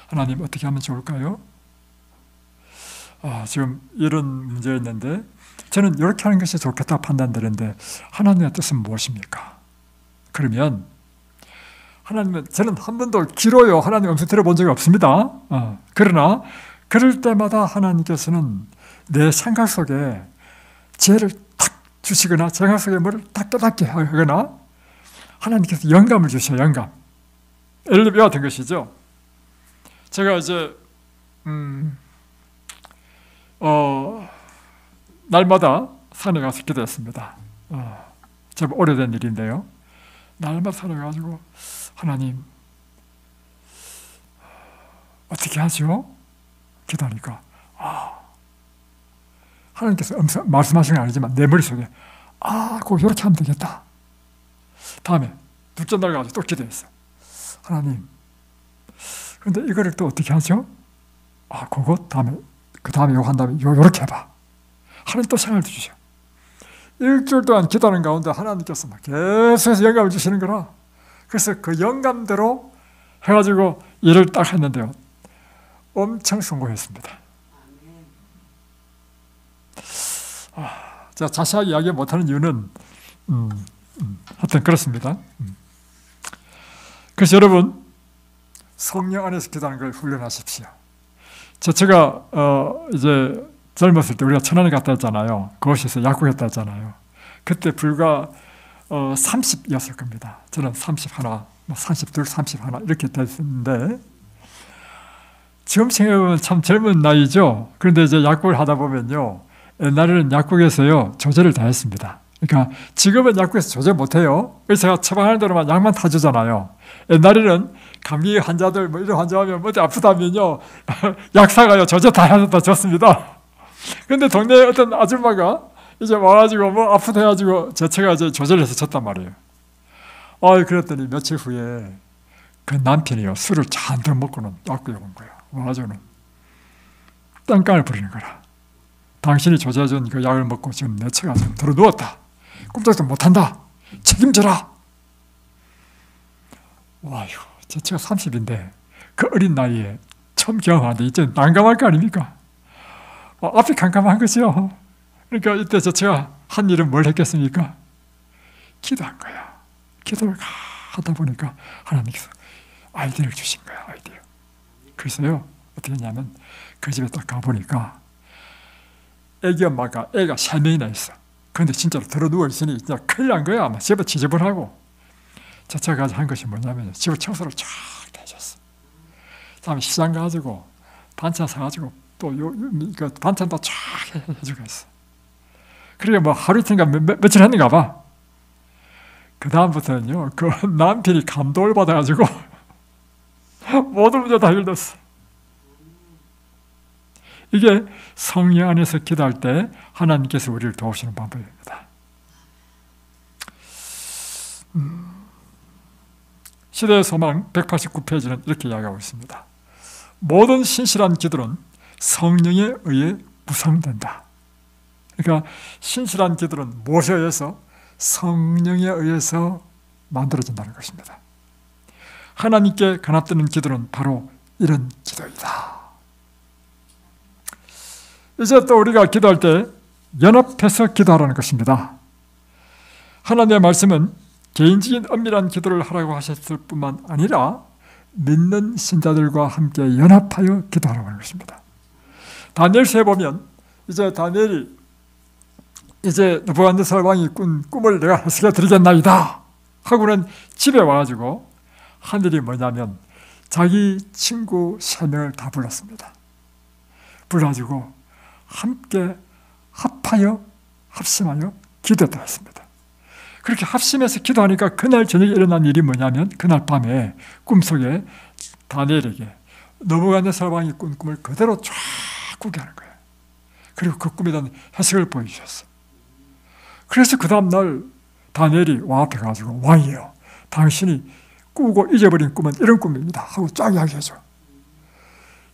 하나님, 어떻게 하면 좋을까요? 지금 이런 문제가 있는데 저는 이렇게 하는 것이 좋겠다 판단되는데 하나님의 뜻은 무엇입니까? 그러면 하나님은, 저는 한 번도 기로요 하나님 음성 들어본 적이 없습니다. 그러나 그럴 때마다 하나님께서는 내 생각 속에 지혜를 탁 주시거나 생각 속에 뭐를 딱 깨닫게 하거나 하나님께서 영감을 주셔요. 영감. 엘리베아 같은 것이죠. 제가 이제 날마다 산에 가서 기도했습니다. 좀 오래된 일인데요. 날마다 산에 가지고 하나님 어떻게 하죠? 기도하니까 하나님께서 말씀하신 건 아니지만 내 머릿속에 꼭 이렇게 하면 되겠다. 다음에 둘째 날 가서 또 기도했어. 하나님, 그런데 이거를 또 어떻게 하죠? 그거 다음에, 그 다음에 요거 한 다음에 요렇게 해봐. 하나님 또 생각을 주셔. 일주일 동안 기도하는 가운데 하나님께서 막 계속해서 영감을 주시는 거라. 그래서 그 영감대로 해가지고 일을 딱 했는데요, 엄청 성공했습니다. 제가 자세하게 이야기 못하는 이유는 하여튼 그렇습니다. 그래서 여러분, 성령 안에서 기도하는 걸 훈련하십시오. 제가 이제 젊었을 때 우리가 천안에 갔다 했잖아요. 그곳에서 약국했다 했잖아요. 그때 불과 30이었을 겁니다. 저는 31, 32, 31 이렇게 됐는데, 지금 생각해보면 참 젊은 나이죠. 그런데 이제 약국을 하다 보면요, 옛날에는 약국에서요 조제를 다 했습니다. 그러니까 지금은 약국에서 조제 못해요. 의사가 처방하는 대로만 약만 타주잖아요. 옛날에는 감기 환자들 뭐 이런 환자하면 어디 아프다면요 약 사가요 조제 다 해서 줬습니다. 그런데 동네에 어떤 아줌마가 이제 와가지고 뭐 아프다 해가지고 제가 이제 조제를 해서 줬단 말이에요. 그랬더니 며칠 후에 그 남편이요 술을 잔뜩 먹고는 약국에 온 거예요. 와가지고는 땡깡을 부리는 거라. 당신이 조제해준 그 약을 먹고 지금 내 처가 지금 들어 누웠다. 꼼짝도 못한다. 책임져라. 와휴, 제 처가 30인데 그 어린 나이에 처음 경험하는데 이제 난감할 거 아닙니까? 앞이 깜깜한 거죠. 그러니까 이때 제가 한 일은 뭘 했겠습니까? 기도한 거야. 기도를 하다 보니까 하나님께서 아이디어를 주신 거야. 아이디어. 그래서요 어떻게 했냐면 그 집에 딱 가보니까 애기 엄마가 애가 3명이나 있어. 그런데 진짜로 들어 누워 있으니 진짜 큰일 난 거야. 아마 집에 지저분하고. 제가 한 것이 뭐냐면 집을 청소를 쫙 해줬어. 다음에 시장 가지고 반찬 사가지고 또 그 반찬도 쫙 해주고 했어. 그러니까 뭐 하루 이틀인가 며칠 했는가 봐. 그 다음부터는요 그 남편이 감동을 받아가지고 모든 문제 다 해결됐어. 이게 성령 안에서 기도할 때 하나님께서 우리를 도우시는 방법입니다. 시대의 소망 189페이지는 이렇게 이야기하고 있습니다. 모든 신실한 기도는 성령에 의해 구성된다. 그러니까 신실한 기도는 무엇에 의해서? 성령에 의해서 만들어진다는 것입니다. 하나님께 간합되는 기도는 바로 이런 기도이다. 이제 또 우리가 기도할 때 연합해서 기도하라는 것입니다. 하나님의 말씀은 개인적인 엄밀한 기도를 하라고 하셨을 뿐만 아니라 믿는 신자들과 함께 연합하여 기도하라고 하는 것입니다. 다니엘서에 보면 이제 다니엘이 이제 느부갓네살 왕이 꾼 꿈을 내가 해석해 드리겠나이다 하고는 집에 와가지고 한 일이 뭐냐면 자기 친구 3명을 다 불렀습니다. 불러가지고 함께 합심하여 기도했다 했습니다. 그렇게 합심해서 기도하니까 그날 저녁에 일어난 일이 뭐냐면 그날 밤에 꿈속에 다니엘에게 느부갓네살 왕이 꾼 꿈을 그대로 쫙 꾸게 하는 거예요. 그리고 그 꿈에 대한 해석을 보여주셨어. 그래서 그 다음날 다니엘이 왕 앞에 가지고 왕이에요. 당신이 꾸고 잊어버린 꿈은 이런 꿈입니다 하고 쫙 이야기해줘.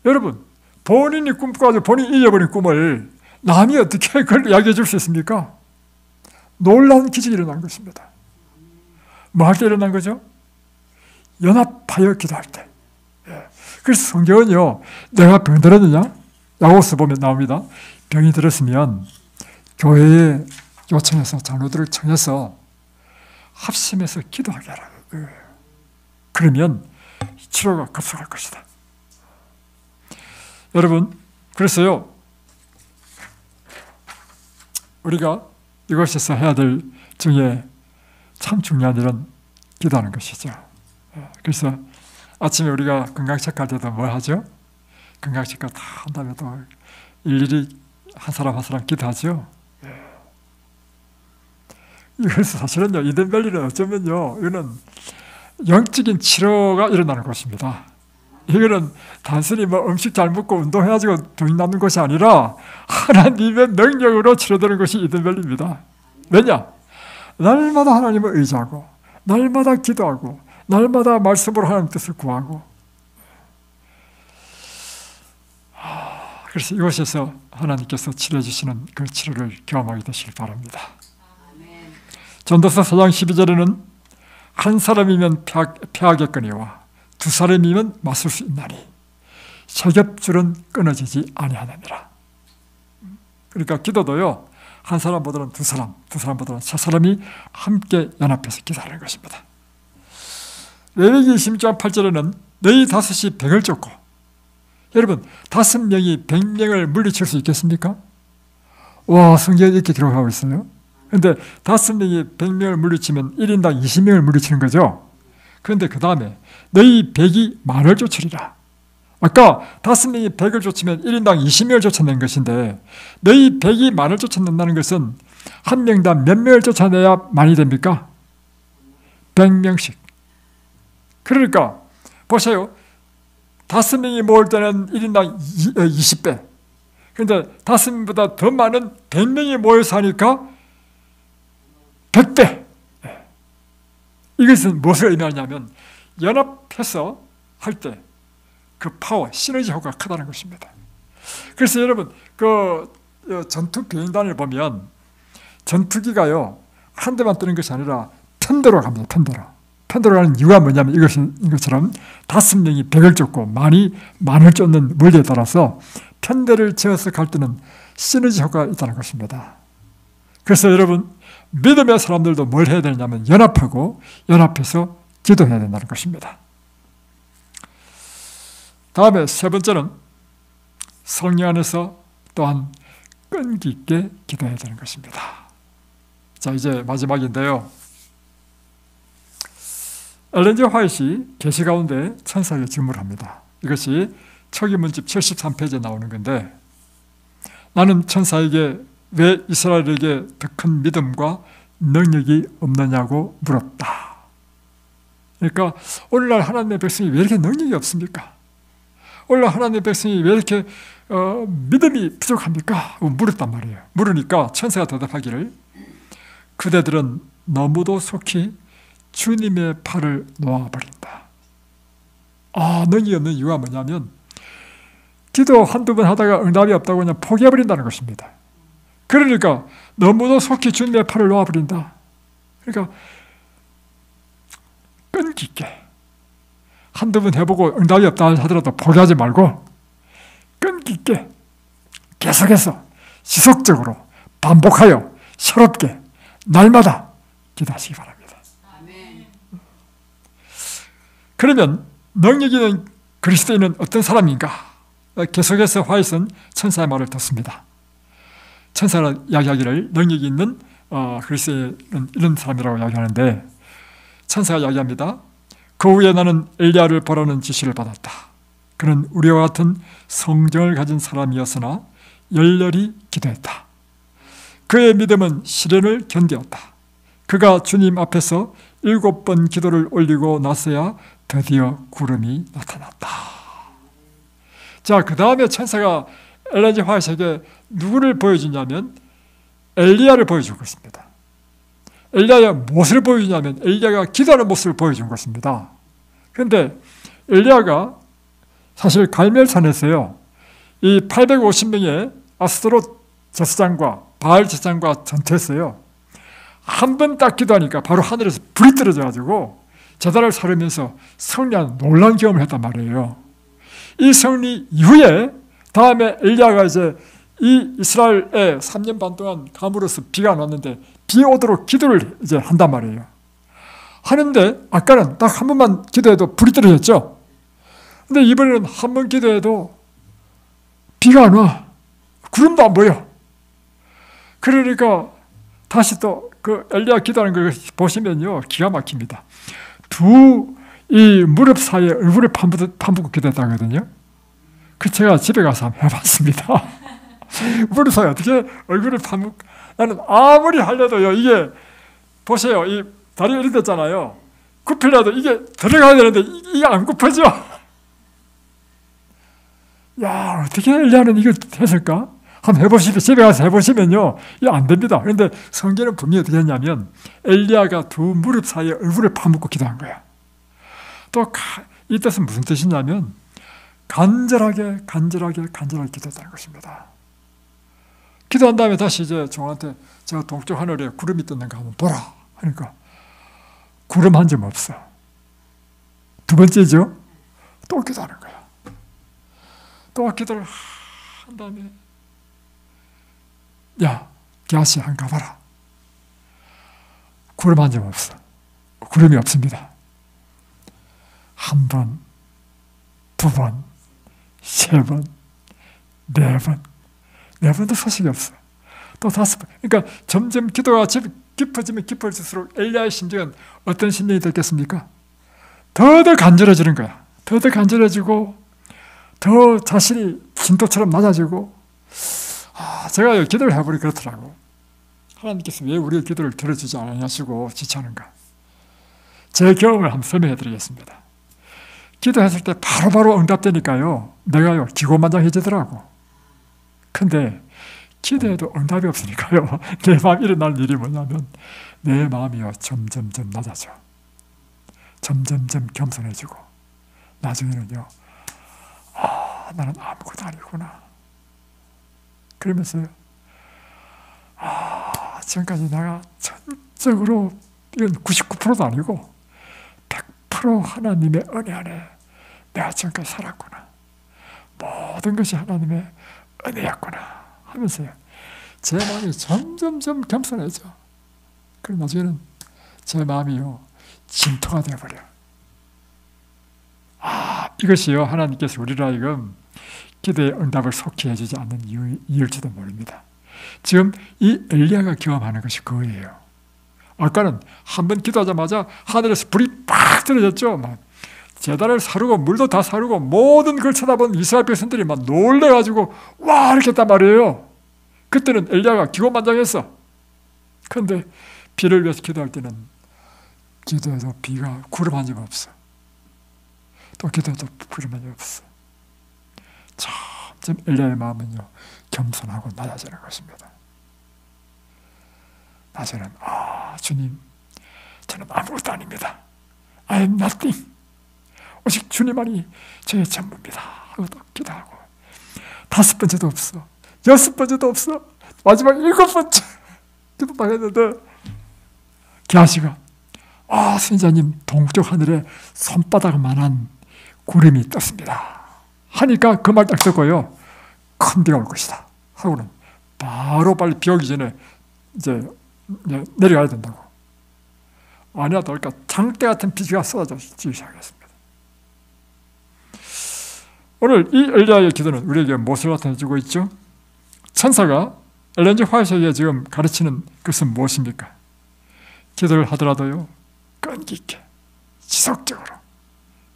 여러분, 본인이 꿈꿔가지고 본인이 잊어버린 꿈을 남이 어떻게 그걸 이야기해 줄 수 있습니까? 놀라운 기적이 일어난 것입니다. 뭐 할 때 일어난 거죠? 연합하여 기도할 때. 그래서 성경은요, 내가 병 들었느냐? 야고보서 보면 나옵니다. 병이 들었으면 교회에 요청해서 장로들을 청해서 합심해서 기도하게 하라. 그러면 치료가 급속할 것이다. 여러분, 그래서요, 우리가 이곳에서 해야 될 중에 참 중요한 일은 기도하는 것이죠. 그래서 아침에 우리가 건강 체크할 때도 뭐 하죠? 건강 체크 다 한 다음에 또 일일이 한 사람 한 사람 기도하죠. 이것은 사실은요, 이덴밸리는 어쩌면요, 이거는 영적인 치료가 일어나는 곳입니다. 이거는 단순히 뭐 음식 잘 먹고 운동해가지고 병 낫는 것이 아니라 하나님의 능력으로 치료되는 것이 이덴밸리입니다. 왜냐? 날마다 하나님을 의지하고 날마다 기도하고 날마다 말씀으로 하나님 뜻을 구하고. 그래서 이곳에서 하나님께서 치료해 주시는 그 치료를 경험하게 되시길 바랍니다. 전도서 4장 12절에는 한 사람이면 패하겠거니와 두 사람이면 맞설 수 있나니 세 겹줄은 끊어지지 아니하느니라. 그러니까 기도도요, 한 사람보다는 두 사람, 두 사람보다는 세 사람이 함께 연합해서 기도하는 것입니다. 레위기 26장 8절에는 너희 다섯이 100을 쫓고, 여러분 5명이 100명을 물리칠 수 있겠습니까? 와, 성경에 이렇게 기록하고 있어요. 그런데 5명이 100명을 물리치면 1인당 20명을 물리치는 거죠. 그런데 그 다음에 너희 100이 만을 쫓으리라. 아까 5명이 100을 쫓으면 1인당 20명을 쫓아낸 것인데, 너희 100이 만을 쫓아낸다는 것은 한 명당 몇 명을 쫓아내야 만이 됩니까? 100명씩. 그러니까 보세요. 5명이 모을 때는 1인당 20배. 그런데 5명보다 더 많은 100명이 모여서 하니까 100배. 이것은 무엇을 의미하냐면 연합해서 할 때 그 파워, 시너지 효과가 크다는 것입니다. 그래서 여러분 그 전투 비행단을 보면 전투기가요 한 대만 뜨는 것이 아니라 편대로 갑니다. 편대로 가는 이유가 뭐냐면 이것처럼 5명이 100을 쫓고 만이 만을 쫓는 원리에 따라서 편대를 지어서 갈 때는 시너지 효과가 있다는 것입니다. 그래서 여러분 믿음의 사람들도 뭘 해야 되냐면 연합해서 기도해야 된다는 것입니다. 다음에 세 번째는 성령 안에서 또한 끈기 있게 기도해야 되는 것입니다. 자, 이제 마지막인데요. 엘렌 G 화이트이 계시 가운데 천사에게 질문을 합니다. 이것이 초기문집 73페이지에 나오는 건데, 나는 천사에게 왜 이스라엘에게 더 큰 믿음과 능력이 없느냐고 물었다. 그러니까 오늘날 하나님의 백성이 왜 이렇게 능력이 없습니까? 오늘날 하나님의 백성이 왜 이렇게 믿음이 부족합니까? 물었단 말이에요. 물으니까 천사가 대답하기를, 그대들은 너무도 속히 주님의 팔을 놓아버린다. 능력이 없는 이유가 뭐냐면 기도 한두 번 하다가 응답이 없다고 그냥 포기해버린다는 것입니다. 그러니까 너무도 속히 주님의 팔을 놓아버린다. 그러니까 끈기 있게 한두 번 해보고 응답이 없다 하더라도 포기하지 말고 끈기 있게 계속해서 지속적으로 반복하여 새롭게 날마다 기도하시기 바랍니다. 아멘. 그러면 능력 있는 그리스도인은 어떤 사람인가? 계속해서 화이트는 천사의 말을 듣습니다. 천사가 이야기하기를 능력이 있는 그리스도인은 이런 사람이라고 이야기하는데, 천사가 이야기합니다. 그 후에 나는 엘리야를 보라는 지시를 받았다. 그는 우리와 같은 성정을 가진 사람이었으나 열렬히 기도했다. 그의 믿음은 시련을 견디었다. 그가 주님 앞에서 7번 기도를 올리고 나서야 드디어 구름이 나타났다. 자, 그 다음에 천사가 엘렌 G 화이트에게 누구를 보여주냐면 엘리야를 보여준 것입니다. 엘리야가 무엇을 보여주냐면 엘리야가 기도하는 모습을 보여준 것입니다. 그런데 엘리야가 사실 갈멜산에서요, 이 850명의 아스토롯 제사장과 바알 제사장과 전투했어요. 한 번 딱 기도하니까 바로 하늘에서 불이 떨어져가지고 제단을 사르면서 승리한 놀라운 경험을 했단 말이에요. 이 승리 이후에 다음에 엘리야가 이제 이 이스라엘에 3년 반 동안 감으로써 비가 안 왔는데 비 오도록 기도를 이제 한단 말이에요. 하는데 아까는 딱 한 번만 기도해도 불이 떨어졌죠. 근데 이번에는 한 번 기도해도 비가 안 와. 구름도 안 보여. 그러니까 다시 또 그 엘리야 기도하는 걸 보시면요, 기가 막힙니다. 이 무릎 사이에 얼굴을 파묻고 기도했다거든요. 그 제가 집에 가서 한번 해봤습니다. 무릎 사이에 어떻게 얼굴을 나는 아무리 하려도요, 이게 보세요, 이 다리 이렇게 됐잖아요. 굽히려도 이게 들어가야 되는데 이게 안 굽혀져. 야, 어떻게 엘리야는 이걸 했을까? 한번 해보시면, 집에 가서 해보시면요, 이게 안 됩니다. 그런데 성경은 분명히 어떻게 했냐면 엘리야가 두 무릎 사이에 얼굴을 파묻고 기도한 거야. 또 이 뜻은 무슨 뜻이냐면 간절하게 기도했다는 것입니다. 기도한 다음에 다시 이제 종한테 저 동쪽 하늘에 구름이 떴는가 한번 보라 하니까 구름 한 점 없어. 두 번째죠. 또 기도하는 거야. 또 기도를 한 다음에, 야, 게하시 한 가봐라. 구름 한 점 없어. 구름이 없습니다. 한 번, 두 번, 세 번, 네 번. 네 번도 소식이 없어. 또 다섯 번. 그러니까 점점 기도가 깊어지면 깊어질수록 엘리야의 심정은 어떤 심정이 됐겠습니까? 더더 간절해지는 거야. 더더 간절해지고 더 자신이 진토처럼 낮아지고, 제가 기도를 해보니 그렇더라고. 하나님께서 왜 우리의 기도를 들어주지 않으시고 지체하는가? 제 경험을 한번 설명해 드리겠습니다. 기도했을 때 바로바로 응답되니까요, 내가요 기고만장해지더라고. 근데 기도해도 응답이 없으니까요, 내 마음이 일어날 일이 뭐냐면 내 마음이요 점점점 낮아져. 점점점 겸손해지고 나중에는요, 나는 아무것도 아니구나. 그러면서요, 지금까지 내가 전적으로, 이건 99%도 아니고 100% 하나님의 은혜 안에 내가 지금까지 살았구나. 모든 것이 하나님의 은혜였구나 하면서요, 제 마음이 점점점 겸손해져. 그리고 나중에는 제 마음이요 진토가 되어버려. 이것이요 하나님께서 우리를 하여금 기도의 응답을 속히 해주지 않는 이유일지도 모릅니다. 지금 이 엘리야가 경험하는 것이 그거예요. 아까는 한번 기도하자마자 하늘에서 불이 팍 떨어졌죠. 막 제단을 사르고 물도 다 사르고 모든 걸 쳐다본 이스라엘 백성들이 막 놀래가지고 와 이렇게 했단 말이에요. 그때는 엘리야가 기고만장했어. 그런데 비를 위해서 기도할 때는 기도해도 비가 구름 한 점 없어. 또 기도해도 구름 한 점 없어. 점점 엘리야의 마음은요 겸손하고 낮아지는 것입니다. 낮에는 주님, 저는 아무것도 아닙니다. I am nothing. 오직 주님만이 저의 전부입니다 하고 또 기도하고, 5번째도 없어, 6번째도 없어, 마지막 7번째 기도만 했는데 게하시가 선지자님, 동쪽 하늘에 손바닥만한 구름이 떴습니다 하니까 그 말 딱 듣고요, 큰 비가 올 것이다 하고는 바로 빨리 비 오기 전에 이제 내려가야 된다고. 아니야 더니까 장대 같은 비가 쏟아지기 시작했습니다. 오늘 이 엘리야의 기도는 우리에게 무엇을 나타내주고 있죠? 천사가 엘렌 G 화이트에게 지금 가르치는 것은 무엇입니까? 기도를 하더라도요 끈기 있게 지속적으로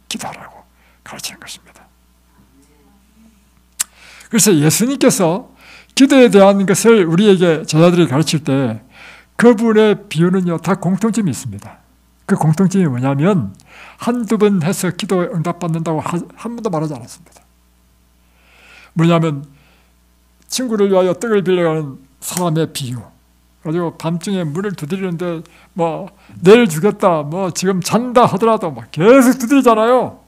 기도하라고 가르치는 것입니다. 그래서 예수님께서 기도에 대한 것을 우리에게 제자들이 가르칠 때 그분의 비유는요 다 공통점이 있습니다. 그 공통점이 뭐냐면 한두 번 해서 기도에 응답받는다고 한 번도 말하지 않았습니다. 뭐냐면 친구를 위하여 떡을 빌려가는 사람의 비유, 가지고 밤중에 문을 두드리는데 뭐 내일 주겠다, 뭐 지금 잔다 하더라도 막 계속 두드리잖아요.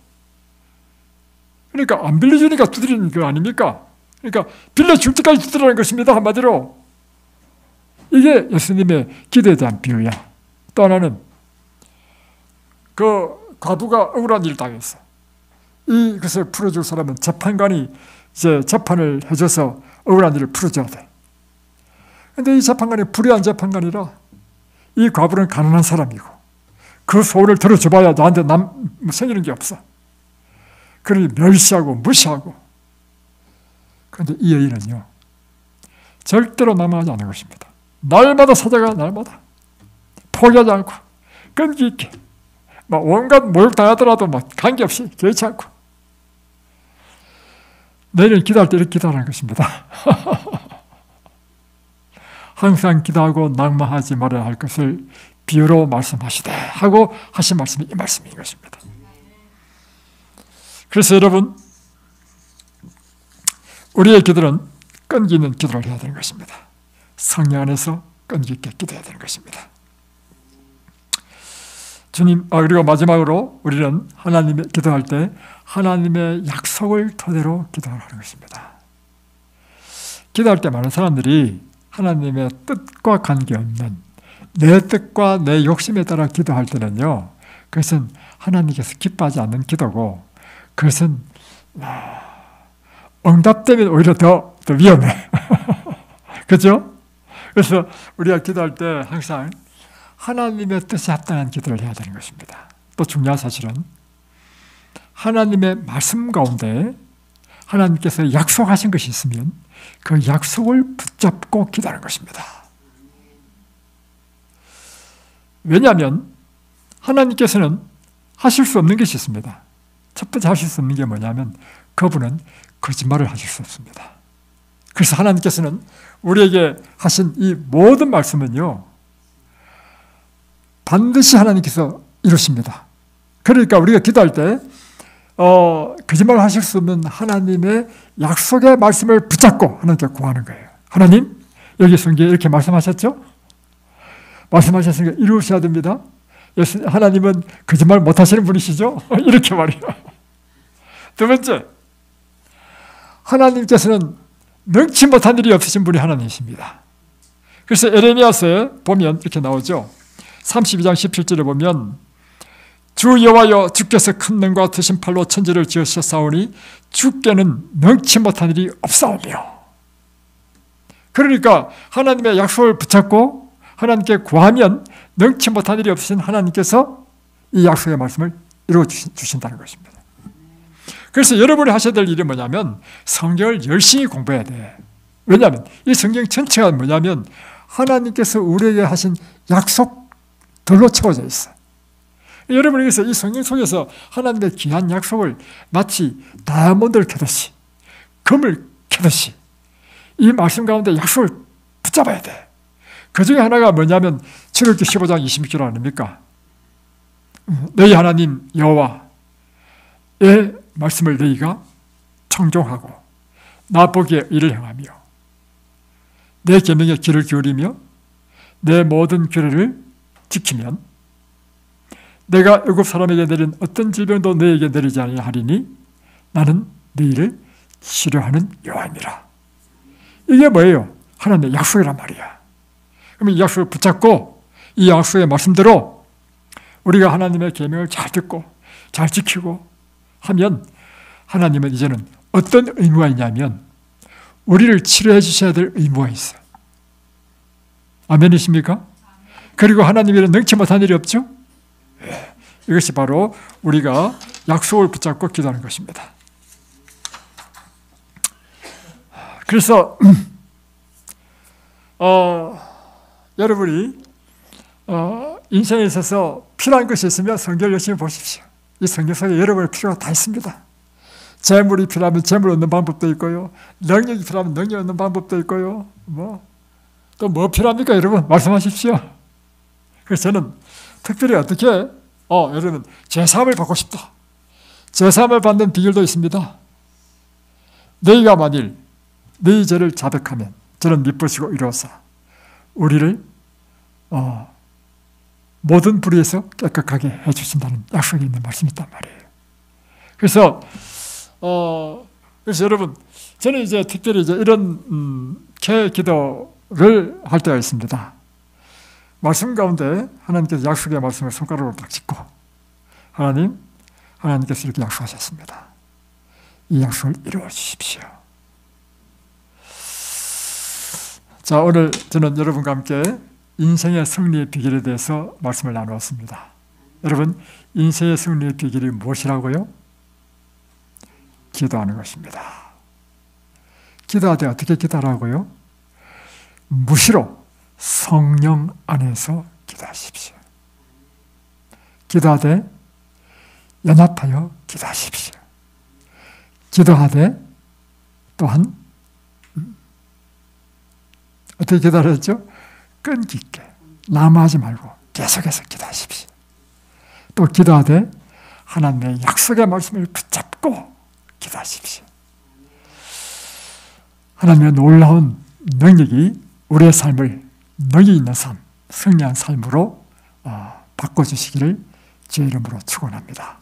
그러니까 안 빌려주니까 두드리는 거 아닙니까? 그러니까 빌려줄 때까지 두드리라는 것입니다. 한마디로 이게 예수님의 기도에 대한 비유야. 또 하나는 그 과부가 억울한 일을 당했어. 이것을 풀어줄 사람은 재판관이 이제 재판을 해줘서 억울한 일을 풀어줘야 돼. 근데 이 재판관이 불의한 재판관이라 이 과부는 가난한 사람이고 그 소원을 들어줘봐야 나한테 생기는 게 없어. 그러니 멸시하고 무시하고. 그런데 이 여인은요 절대로 남아하지 않는 것입니다. 날마다 찾아가, 날마다 포기하지 않고 끈기 있게 막 온갖 모욕 당하더라도 막 관계없이 개의치 않고. 내일은 기도할 때 이렇게 기도하는 것입니다. 항상 기도하고 낙마하지 말아야 할 것을 비유로 말씀하시되 하고 하신 말씀이 이 말씀인 것입니다. 그래서 여러분, 우리의 기도는 끈기 있는 기도를 해야 되는 것입니다. 성령 안에서 끈기 있게 기도해야 되는 것입니다. 주님, 그리고 마지막으로 우리는 하나님의 기도할 때 하나님의 약속을 토대로 기도하는 것입니다. 기도할 때 많은 사람들이 하나님의 뜻과 관계없는 내 뜻과 내 욕심에 따라 기도할 때는요, 그것은 하나님께서 기뻐하지 않는 기도고, 그것은 응답되면 오히려 더 위험해. 그렇죠? 그래서 우리가 기도할 때 항상 하나님의 뜻에 합당한 기도를 해야 되는 것입니다. 또 중요한 사실은 하나님의 말씀 가운데 하나님께서 약속하신 것이 있으면 그 약속을 붙잡고 기도하는 것입니다. 왜냐하면 하나님께서는 하실 수 없는 것이 있습니다. 첫 번째 하실 수 없는 게 뭐냐면 그분은 거짓말을 하실 수 없습니다. 그래서 하나님께서는 우리에게 하신 이 모든 말씀은요, 반드시 하나님께서 이루십니다. 그러니까 우리가 기도할 때 거짓말 하실 수 없는 하나님의 약속의 말씀을 붙잡고 하나님께 구하는 거예요. 하나님, 여기 성경에 이렇게 말씀하셨죠? 말씀하셨으니까 이루셔야 됩니다. 하나님은 거짓말 못하시는 분이시죠? 이렇게 말해요. 두 번째, 하나님께서는 능치 못한 일이 없으신 분이 하나님이십니다. 그래서 에레미야서에 보면 이렇게 나오죠. 32장 17절에 보면 주 여호와여, 주께서 큰 능과 드신 팔로 천지를 지으셨사오니 주께는 능치 못한 일이 없사오며. 그러니까 하나님의 약속을 붙잡고 하나님께 구하면 능치 못한 일이 없으신 하나님께서 이 약속의 말씀을 이루어 주신다는 것입니다. 그래서 여러분이 하셔야 될 일이 뭐냐면 성경을 열심히 공부해야 돼. 왜냐하면 이 성경 전체가 뭐냐면 하나님께서 우리에게 하신 약속들로 채워져 있어. 여러분에게서 이 성경 속에서 하나님의 귀한 약속을 마치 다이아몬드를 캐듯이, 금을 캐듯이 이 말씀 가운데 약속을 붙잡아야 돼. 그 중에 하나가 뭐냐면 출애굽기 15장 26절 아닙니까? 너희 하나님 여호와의 말씀을 너희가 청종하고 나 보기에 의를 행하며 내 계명에 귀를 기울이며 내 모든 규례를 지키면 내가 애굽 사람에게 내린 어떤 질병도 너에게 내리지 아니하리니 나는 너희를 치료하는 여호와입니다. 이게 뭐예요? 하나님의 약속이란 말이야. 그러면 이 약속을 붙잡고 이 약속의 말씀대로 우리가 하나님의 계명을 잘 듣고 잘 지키고 하면 하나님은 이제는 어떤 의무가 있냐면 우리를 치료해 주셔야 될 의무가 있어요. 아멘이십니까? 그리고 하나님에는 능치 못한 일이 없죠? 이것이 바로 우리가 약속을 붙잡고 기도하는 것입니다. 그래서 여러분이 인생에 있어서 필요한 것이 있으면 성경을 열심히 보십시오. 이 성경 속에 여러분의 필요가 다 있습니다. 재물이 필요하면 재물 얻는 방법도 있고요. 능력이 필요하면 능력 얻는 방법도 있고요. 또 뭐 필요합니까? 여러분 말씀하십시오. 그래서 저는 특별히 어떻게 여러분 제사함을 받고 싶다. 제사함을 받는 비결도 있습니다. 너희가 만일 너희 죄를 자백하면 저는 미쁘시고 이로써 우리를 모든 불의에서 깨끗하게 해주신다는 약속이 있는 말씀이 있단 말이에요. 그래서 여러분 저는 이제 특별히 이제 이런 기도를 할 때가 있습니다. 말씀 가운데 하나님께서 약속의 말씀을 손가락으로 딱 짚고 하나님께서 이렇게 약속하셨습니다. 이 약속을 이루어 주십시오. 자, 오늘 저는 여러분과 함께 인생의 승리의 비결에 대해서 말씀을 나누었습니다. 여러분, 인생의 승리의 비결이 무엇이라고요? 기도하는 것입니다. 기도하되 어떻게 기도하라고요? 무시로 성령 안에서 기도하십시오. 기도하되 연합하여 기도하십시오. 기도하되 또한 어떻게 기도하셨죠? 끈기 있게 남하지 말고 계속해서 기도하십시오. 또 기도하되 하나님의 약속의 말씀을 붙잡고 기도하십시오. 하나님의 놀라운 능력이 우리의 삶을 능력 있는 삶, 승리한 삶으로 바꿔주시기를 주의 이름으로 축원합니다.